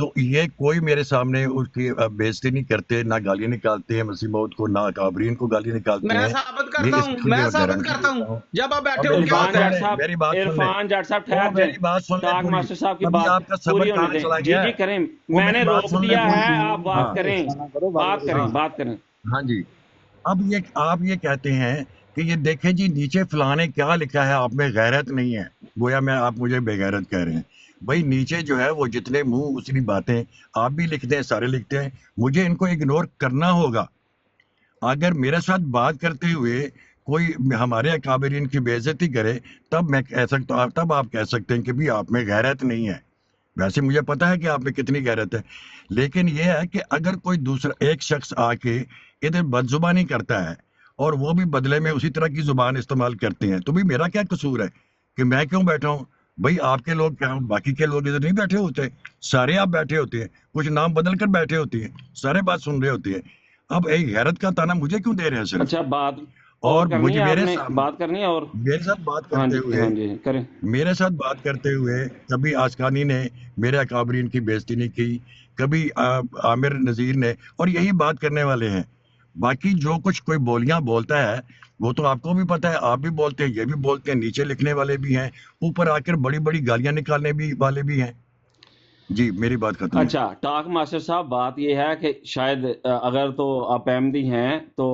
تو یہ کوئی میرے سامنے اس کی بےزتی نہیں کرتے، نہ گالی نکالتے ہیں مسیح موعود کو، نہ اکابرین کو گالی نکالتے میں ہیں. ثابت یہ کرتا اس ہوں، کی میں جو ثابت گارنٹی کرتا دیتا ہوں. ہوں. جب آپ بیٹھے اور ہو میری کیا بات ہوتا سن ہے؟ لیں، میری بات سن لیں. عرفان جٹ صاحب وہ ٹھہر میری جائیں، بات سن لیں ٹاک پوری. ماسٹر صاحب کی ابھی بات آپ کا صبر پوری ہونے کہاں دیں. چلا جی گیا جی ہے؟ کریں، وہ میں نے میری بات روک سن لیں دیا پوری. ہے، آپ بات ہاں کریں، بات کریں، بات کریں. ہاں جی. اب یہ آپ یہ کہتے ہیں کہ یہ دیکھیں جی نیچے فلاں نے کیا لکھا ہے، آپ میں غیرت نہیں ہے، گویا میں آپ مجھے بے غیرت کہہ رہے ہیں. بھائی نیچے جو ہے وہ جتنے منہ اتنی باتیں آپ بھی لکھتے ہیں، سارے لکھتے ہیں، مجھے ان کو اگنور کرنا ہوگا. اگر میرے ساتھ بات کرتے ہوئے کوئی ہمارے اکابرین کی بے عزتی کرے تب میں کہہ سکتا ہوں، تب آپ کہہ سکتے ہیں کہ بھی آپ میں غیرت نہیں ہے. ویسے مجھے پتا ہے کہ آپ میں کتنی غیرت ہے، لیکن یہ ہے کہ اگر کوئی دوسرا ایک شخص آ کے ادھر بد زبانی کرتا ہے اور وہ بھی بدلے میں اسی طرح کی زبان استعمال کرتے ہیں، تو بھی میرا کیا قصور ہے کہ میں کیوں بیٹھا ہوں؟ بھائی آپ کے لوگ کیا، باقی کے لوگ ادھر نہیں بیٹھے ہوتے، سارے آپ بیٹھے ہوتے ہیں، کچھ نام بدل کر بیٹھے ہوتے ہیں، سارے بات سن رہے ہوتے ہیں. اب ایک غیرت کا تانا مجھے کیوں دے رہے ہیں صرف؟ اچھا بات اور اور کرنی مجھے ہے، آپ میرے نے سامنے بات کرنی ہے اور میرے ساتھ بات ہاں کرتے جی ہوئے ہاں جی کریں. میرے ساتھ بات کرتے ہوئے کبھی آسکانی نے میرے اکابرین کی بےزتی نہیں کی، کبھی عامر نذیر نے، اور یہی بات کرنے والے ہیں. باقی جو کچھ کوئی بولیاں بولتا ہے وہ تو آپ کو بھی پتا ہے، آپ بھی بولتے ہیں، یہ بھی بولتے ہیں، نیچے لکھنے والے بھی ہیں، اوپر آ کر بڑی بڑی گالیاں نکالنے بھی والے بھی ہیں. جی میری بات ختم. اچھا ٹاک ماسٹر صاحب، بات یہ ہے کہ شاید اگر تو آپ احمدی ہیں تو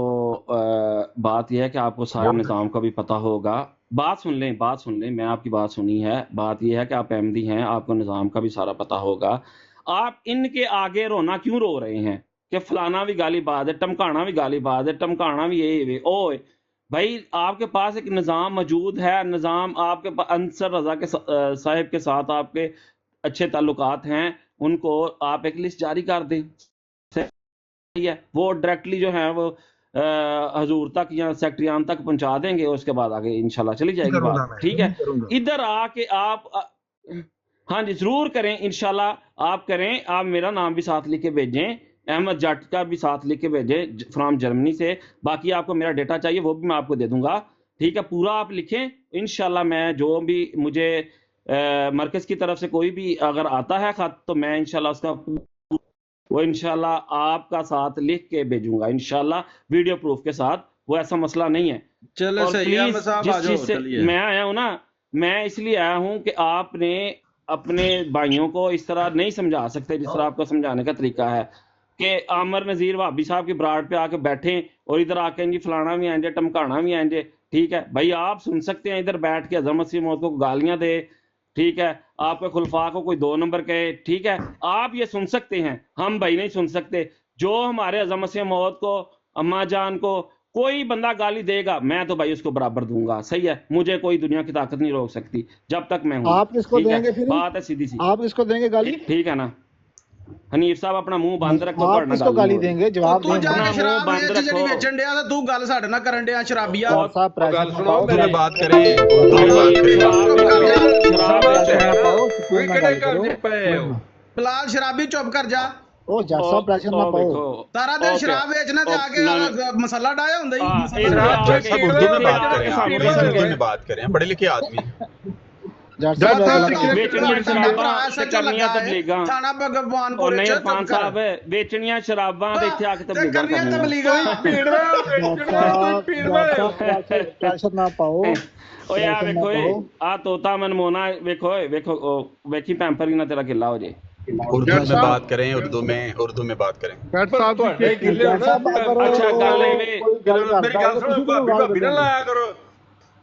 بات یہ ہے کہ آپ کو سارے نظام کا بھی پتہ ہوگا. بات سن لیں، بات سن لیں، میں آپ کی بات سنی ہے. بات یہ ہے کہ آپ احمدی ہیں، آپ کو نظام کا بھی سارا پتہ ہوگا. آپ ان کے آگے رونا کیوں رو رہے ہیں کہ فلانا بھی گالی باز ہے، ٹمکانا بھی گالی باز ہے، ٹمکانا بھی یہ اوئے. بھائی آپ کے پاس ایک نظام موجود ہے، نظام آپ کے پاس انصر رضا کے صاحب کے ساتھ آپ کے اچھے تعلقات ہیں، ان کو آپ ایک لسٹ جاری کر دیں، صحیح ہے، وہ ڈائریکٹلی جو ہے وہ حضور تک یا سیکٹریان تک پہنچا دیں گے، اس کے بعد آگے انشاءاللہ چلی جائے گی بات. ٹھیک ہے، ادھر آ کے آپ ہاں جی ضرور کریں، انشاءاللہ آپ کریں. آپ میرا نام بھی ساتھ لکھ کے بھیجیں، احمد جٹ کا بھی ساتھ لکھ کے بھیجیں فرام جرمنی سے. باقی آپ کو میرا ڈیٹا چاہیے وہ بھی میں آپ کو دے دوں گا. ٹھیک ہے، پورا آپ لکھیں، انشاءاللہ میں جو بھی مجھے مرکز کی طرف سے کوئی بھی اگر آتا ہے خط تو میں انشاءاللہ اس کا وہ انشاءاللہ آپ کا ساتھ لکھ کے بھیجوں گا، انشاءاللہ ویڈیو پروف کے ساتھ. وہ ایسا مسئلہ نہیں ہے. چلے اور صحیح ہے احمد پلیز صاحب، آ جس جاؤ چیز سے چلیے. میں آیا ہوں نا، میں اس لیے آیا ہوں کہ آپ نے اپنے بھائیوں کو اس طرح نہیں سمجھا سکتے جس طرح آپ کو سمجھانے کا طریقہ ہے کہ عامر نذیر وہابی صاحب کی براڈ پہ آ کے بیٹھیں اور ادھر آ کے جی فلانا بھی آئیں جے، ٹمکانا بھی آئیں جے. ٹھیک ہے بھائی، آپ سن سکتے ہیں ادھر بیٹھ کے اعظم مسیح موعود کو گالیاں دے، ٹھیک ہے، آپ کے خلفاء کو کوئی 2 نمبر کہے، ٹھیک ہے، آپ یہ سن سکتے ہیں، ہم بھائی نہیں سن سکتے. جو ہمارے اعظم مسیح موعود کو، اماں جان کو کوئی بندہ گالی دے گا، میں تو بھائی اس کو برابر دوں گا. صحیح ہے، مجھے کوئی دنیا کی طاقت نہیں روک سکتی جب تک میں ہوں. آپ کس کو ٹھیک دیں ہے، گے پھر؟ بات ہے سیدھی سی. آپ کس کو دیں گے گالی؟ ٹھیک ہے نا حنیف صاحب، اپنا منہ بند رکھو، آپ تھوڑا کس کو گل نہیں گالی ہو دیں رہی. گے؟ جواب تو دیں. جا اپنا کے منہ شراب بند ویچ جڑی رکھو. ویچن ڈیا تے تو گل ساڈے نال کرن ڈیا شرابیا. ڈاکٹر صاحب پریشر گل نہ سنو، پاؤ. پہلے بات کریں، اردو میں بات کریں. شراب شراب پریشر نہ پاؤ، سکون نہ گل کرو. بلال شرابی چپ کر جا. او جٹ صاحب پریشر نہ پاؤ. سارا دن شراب ویچنا تے آ کے مسالہ ڈایا ہوندا ہی. جج صاحب اردو میں بات کریں، آپ سامنے پلیز اردو میں بات کریں، بڑے لکھے آدمی. جٹ صاحب ویچنیاں شراباں تے کرنیاں تبلیغاں. تھانہ بھگوان اور پور نہیں چ عرفان صاحب، ویچنیاں شراباں تے اتھے آ کے تبلیغاں کرنیاں کرنیاں. تبلیغاں. پریشر نہ پاؤ. اوے آ ویکھو آ طوطا منمونا ویکھو، ویکھو ویکھی پیمپر ہی نہ تیرا گلا ہو جائے. اردو میں بات کریں، اردو میں بات کریں. جٹ صاحب اچھا گل ہے میری گل سنو، بھابی نہ لایا کرو.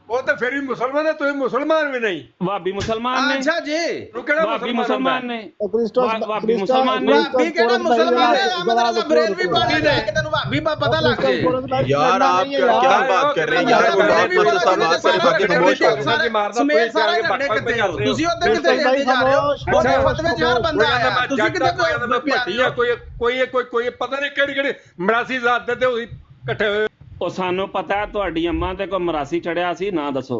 وہ تو پھر مسلمان ہے، تو مسلمان بھی نہیں. وہابی مسلمان نے، اچھا جی، وہابی مسلمان نے، وہابی کرسٹل مسلمان نے. بھابی کہڑا مسلمان ہے؟ احمد رضا بریلوی پڑھا جا کے تینوں بھابی پتہ لگ جائے. یار آپ کیا بات کر رہے ہیں یار؟ اگر آپ کوئی تو سب بات کریں، باقی خاموش ہو جائیں. سمیت سارے جھگڑے کرتے ہو تسی، ادھر کتے لیندے جا رہے ہو. اور فتوی چار بندہ آیا، تسی کتے کوئی پتہ نہیں کہڑی کہڑی مراسی ذات دے کٹھے ہوئے. ਉਹ ਸਾਨੂੰ ਪਤਾ ਹੈ ਤੁਹਾਡੀ ਅੰਮਾਂ ਤੇ ਕੋਈ ਮਰਾਸੀ ਚੜਿਆ ਸੀ ਨਾ ਦੱਸੋ.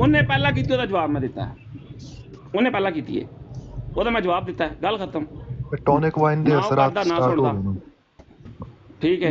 ਉਹਨੇ ਪਹਿਲਾਂ ਕੀਤੀ, ਉਹਦਾ ਜਵਾਬ ਮੈਂ ਦਿੱਤਾ ਹੈ। ਉਹਨੇ ਪਹਿਲਾਂ ਕੀਤੀ ਹੈ, ਉਹਦਾ ਮੈਂ ਜਵਾਬ ਦਿੱਤਾ ਹੈ, ਗੱਲ ਖਤਮ। ਟੌਨਿਕ ਵਾਈਨ ਦੇ ਨਾ ਅਸਰਾਂ ਕਰਦਾ, ਨਾ ਸਟਾਰਟ ਹੋ ਸੁਣਦਾ। ਗਏ ਨੇ। ਠੀਕ ਹੈ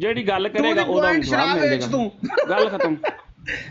ਜਿਹੜੀ ਗੱਲ ਕਰੇਗਾ ਤੂੰ ਉਹਦਾ point ਜਵਾਬ ਸ਼ਰਾਬ ਮਿਲ ਵੇਚ ਜਾਏਗਾ। ਤੂੰ। ਗੱਲ ਖਤਮ।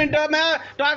ਮਿੰਟ ਮੈਂ ਟਾਕ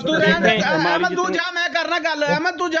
ਤੂੰ ਰਹਿਣ ਦੇ ਅਹਿਮਦ ਤੂੰ ਜਾ ਮੈਂ ਕਰਨਾ ਗੱਲ ਅਹਿਮਦ ਤੂੰ ਜਾ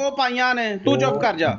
ਉਹ ਪਾਈਆਂ ਨੇ ਤੂੰ ਚੁੱਪ ਕਰ ਜਾ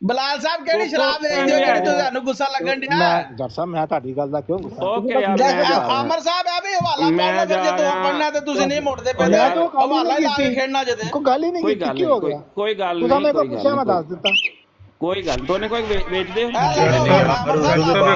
ਬਿਲਾਲ ਸਾਹਿਬ ਕਿਹੜੀ ਸ਼ਰਾਬ ਵੇਚਦੇ ਹੋ ਜਿਹੜੀ ਤੁਹਾਨੂੰ ਗੁੱਸਾ ਲੱਗਣ ਡਿਆ? ਮੈਂ ਜੱਟ ਸਾਹਿਬ ਮੈਂ ਤੁਹਾਡੀ ਗੱਲ ਦਾ ਕਿਉਂ ਗੁੱਸਾ? ਓਕੇ ਯਾਰ ਆਮਰ ਸਾਹਿਬ ਆ ਵੀ ਹਵਾਲਾ ਪਾਓ, ਅਗਰ ਜੇ ਦੋ ਪੜਨਾ ਤੇ ਤੁਸੀਂ ਨਹੀਂ ਮੁੜਦੇ ਪਏ, ਹਵਾਲਾ ਹੀ ਲਾ ਕੇ ਖੇਡਣਾ ਜੇ ਕੋਈ ਗੱਲ ਹੀ ਨਹੀਂ ਕੀਤੀ, ਕੀ ਹੋ ਗਿਆ? ਕੋਈ ਗੱਲ ਤੁਸੀਂ ਨਹੀਂ, ਮੈਨੂੰ ਪੁੱਛਿਆ ਮੈਂ ਦੱਸ ਦਿੱਤਾ। ਕੋਈ ਗੱਲ ਦੋਨੇ ਕੋਈ ਵੇਚਦੇ ਹੋ?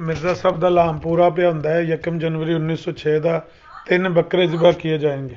ਮਿਰਜ਼ਾ ਸਾਹਿਬ ਦਾ ਲਾਮ ਪੂਰਾ ਪਿਆ ਹੁੰਦਾ ਹੈ 1 ਜਨਵਰੀ 1906 ਦਾ 3 ਬੱਕਰੇ ਜ਼ਬਾ ਕੀਏ ਜਾਣਗੇ।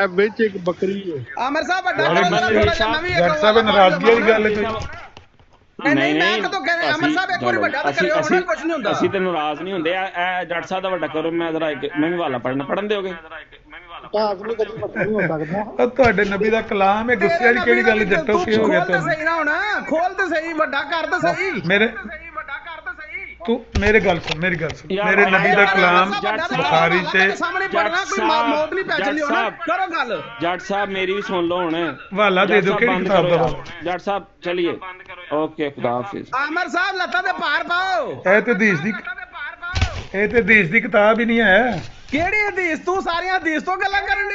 ਇਹ ਵਿੱਚ ਇੱਕ ਬੱਕਰੀ ਹੈ। ਆਮਰ ਸਾਹਿਬ ਵੱਡਾ ਥੋੜਾ ਜਿਹਾ ਨਵੀਂ ਜੱਟ ਸਾਹਿਬ ਨਾਰਾਜ਼ਗੀ ਵਾਲੀ ਗੱਲ ਹੈ ਕੋਈ? ਨਹੀਂ ਮੈਂ ਕਦੋਂ ਕਹਿੰਦਾ ਆਮਰ ਸਾਹਿਬ ਇੱਕ ਵਾਰ ਵੱਡਾ ਤਾਂ ਕਰਿਓ, ਉਹਨਾਂ ਕੁਝ ਨਹੀਂ ਹੁੰਦਾ। ਅਸੀਂ ਤੇ ਨਾਰਾਜ਼ ਨਹੀਂ ਹੁੰਦੇ। ਇਹ ਜੱਟ ਸਾਹਿਬ ਦਾ ਵੱਡਾ ਕਰੋ, ਮੈਂ ਜ਼ਰਾ ਮੈਂ ਵੀ ਵਾਲਾ ਪੜਨ ਦਿਓਗੇ? ਆਦਮੀ ਕਦੀ ਪੱਕਾ ਨਹੀਂ ਹੋ ਸਕਦਾ। ਉਹ ਤੁਹਾਡੇ ਨਬੀ ਦਾ ਕਲਾਮ ਹੈ, ਗੁੱਸੇ ਵਾਲੀ ਕਿਹੜੀ ਗੱਲ ਜੱਟੋ? ਕੀ ਹੋ ਗਿਆ ਖੋਲ ਤੇ ਸਹੀ ਨਾ ਹੁਣ, ਖੋਲ ਤੇ ਸਹੀ, ਵੱਡਾ ਕਰ ਤੇ ਸਹੀ। ਤੂੰ ਮੇਰੀ ਗੱਲ ਸੁਣ, ਮੇਰੇ ਨਬੀ ਦਾ ਕਲਾਮ ਬੁਖਾਰੀ ਤੇ ਸਾਹਮਣੇ ਪੜਨਾ, ਕੋਈ ਮੌਤ ਨਹੀਂ ਪੈ ਚੱਲੀ ਹੁਣ, ਕਰੋ ਗੱਲ। ਜੱਟ ਸਾਹਿਬ ਮੇਰੀ ਵੀ ਸੁਣ ਲਓ ਹੁਣ। ਹਵਾਲਾ ਦੇ ਦਿਓ ਕਿਹੜੀ ਕਿਤਾਬ ਦਾ? ਜੱਟ ਸਾਹਿਬ ਚਲਿਏ, ਓਕੇ ਖੁਦਾ ਹਾਫਿਜ਼। ਆਮਰ ਸਾਹਿਬ ਲੱਤਾਂ ਤੇ ਪਾਰ ਪਾਓ। ਇਹ ਤੇ ਹਦੀਸ ਦੀ ਕਿਤਾਬ ਹੀ ਨਹੀਂ ਹੈ। ਕਿਹੜੀ ਹਦੀਸ? ਤੂੰ ਸਾਰੀਆਂ ਹਦੀਸ ਤੋਂ ਗੱਲਾਂ ਕਰਨ ਦੇ।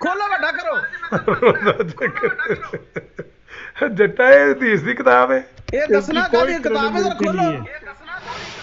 ਖੋਲੋ ਵੱਡਾ ਕਰੋ। ਜੱਟਾ ਇਹ ਹਦੀਸ ਦੀ ਕਿਤਾਬ ਹੈ। ਇਹ ਦੱਸਣਾ ਕਾਹਦੀ ਕਿਤਾਬ ਹੈ, ਖੋਲੋ।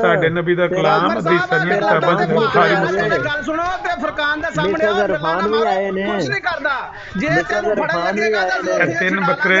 ਸਾਡੇ ਨਬੀ ਦਾ ਕਲਾਮ ਹਦੀਸਾਂ ਦੀਆਂ ਕਿਤਾਬਾਂ 'ਚ ਬੁਖਾਰੀ ਮੁਸਲਮ। ਗੱਲ ਸੁਣੋ ਤੇ ਫਰਕਾਨ ਦੇ ਸਾਹਮਣੇ ਕੁਝ ਨਹੀਂ ਕਰਦਾ। ਜੇ ਤੈਨੂੰ ਫੜਨ ਲੱਗੇਗਾ ਤਾਂ ਇਹ 3 ਬੱਕਰੇ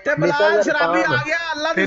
ਤੇ ਬਲਾਲ ਸ਼ਰਾਬੀ ਆ ਗਿਆ, ਅੱਲਾ ਦੀ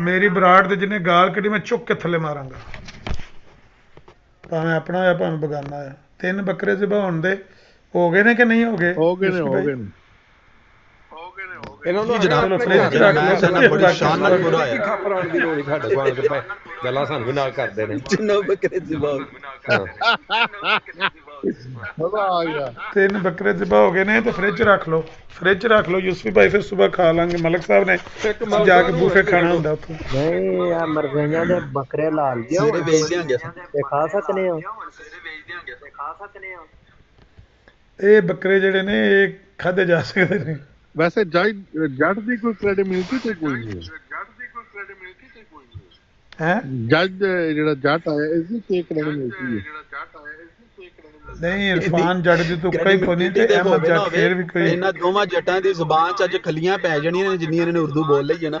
ਮੇਰੀ ਬਰਾੜ ਦੇ ਜਿਹਨੇ ਗਾਲ ਕੱਢੀ ਮੈਂ ਚੁੱਕ ਕੇ ਥੱਲੇ ਮਾਰਾਂਗਾ, ਭਾਵੇਂ ਆਪਣਾ ਹੋਇਆ ਭਾਵੇਂ ਬਗਾਨਾ ਹੋਇਆ। 3 ਬੱਕਰੇ ਜ਼ਬਾ ਹੋਣ ਦੇ ਹੋ ਗਏ ਨੇ ਕਿ ਨਹੀਂ ਹੋ ਗਏ? ਹੋ ਗਏ ਨੇ ਇਹਨਾਂ ਨੂੰ ਜਨਾਬ, ਚਲੋ ਫ੍ਰਿਜ ਚ ਰੱਖ ਮੈਂ ਕਹਿੰਦਾ ਬੜੀ ਸ਼ਾਨ ਨਾਲ ਪੂਰਾ ਕੀ ਹੋਇਆ। ਖਾਪਰਾਣ ਦੀ ਲੋੜ ਨਹੀਂ ਸਾਡੇ ਕੋਲ ਕੇ ਗੱਲਾਂ ਸਾਨੂੰ ਵੀ ਨਾਲ ਕਰਦੇ ਨੇ ਜਿੰਨਾ ਬੱਕਰੇ ਜ਼ਬਾਨ ਮਜ਼ਾ ਆ ਗਿਆ। 3 ਬੱਕਰੇ ਜ਼ਿਬਾ ਹੋ ਗਏ ਨੇ ਤੇ ਫ੍ਰਿਜ 'ਚ ਰੱਖ ਲਓ, ਫ੍ਰਿਜ 'ਚ ਰੱਖ ਲਓ ਯੂਸਫੀ ਭਾਈ, ਫਿਰ ਸਵੇਰ ਖਾ ਲਾਂਗੇ। ਮਲਕ ਸਾਹਿਬ ਨੇ ਜਾ ਕੇ ਬੂਫੇ ਖਾਣਾ ਹੁੰਦਾ ਉੱਥੇ। ਨਹੀਂ ਆ ਮਰਗਾਈਆਂ ਦੇ ਬੱਕਰੇ ਲਾਲ ਜਿਹੇ ਸਵੇਰੇ ਵੇਚ ਦਿਆਂਗੇ ਅਸੀਂ। ਤੇ ਖਾ ਸਕਦੇ ਹੋ। ਇਹ ਬੱਕਰੇ ਜਿਹੜੇ ਨੇ ਇਹ ਖਾਧੇ ਜਾ ਸਕਦੇ ਨੇ। ਵੈਸੇ ਜੱਟ ਦੀ ਕੋਈ ਕ੍ਰੈਡੀਬਿਲਿਟੀ ਤੇ ਕੋਈ ਨਹੀਂ ਹੈ ਜੱਜ ਜਿਹੜਾ ਜੱਟ ਆਇਆ ਇਸ ਦੀ ਕੀ ਕ੍ਰੈਡੀਬਿਲਿਟੀ ਹੈ? ਨਹੀਂ ਇਰਫਾਨ ਜੱਟ ਦੀ ਤੁੱਕਾ ਹੀ ਕੋਈ ਨਹੀਂ ਤੇ ਅਹਿਮਦ ਜੱਟ ਫੇਰ ਵੀ ਕੋਈ। ਇਹਨਾਂ ਦੋਵਾਂ ਜੱਟਾਂ ਦੀ ਜ਼ੁਬਾਨ 'ਚ ਅੱਜ ਖਲੀਆਂ ਪੈ ਜਾਣੀਆਂ ਨੇ ਜਿੰਨੀਆਂ ਇਹਨਾਂ ਨੇ ਉਰਦੂ ਬੋਲ ਲਈ ਹੈ ਨਾ।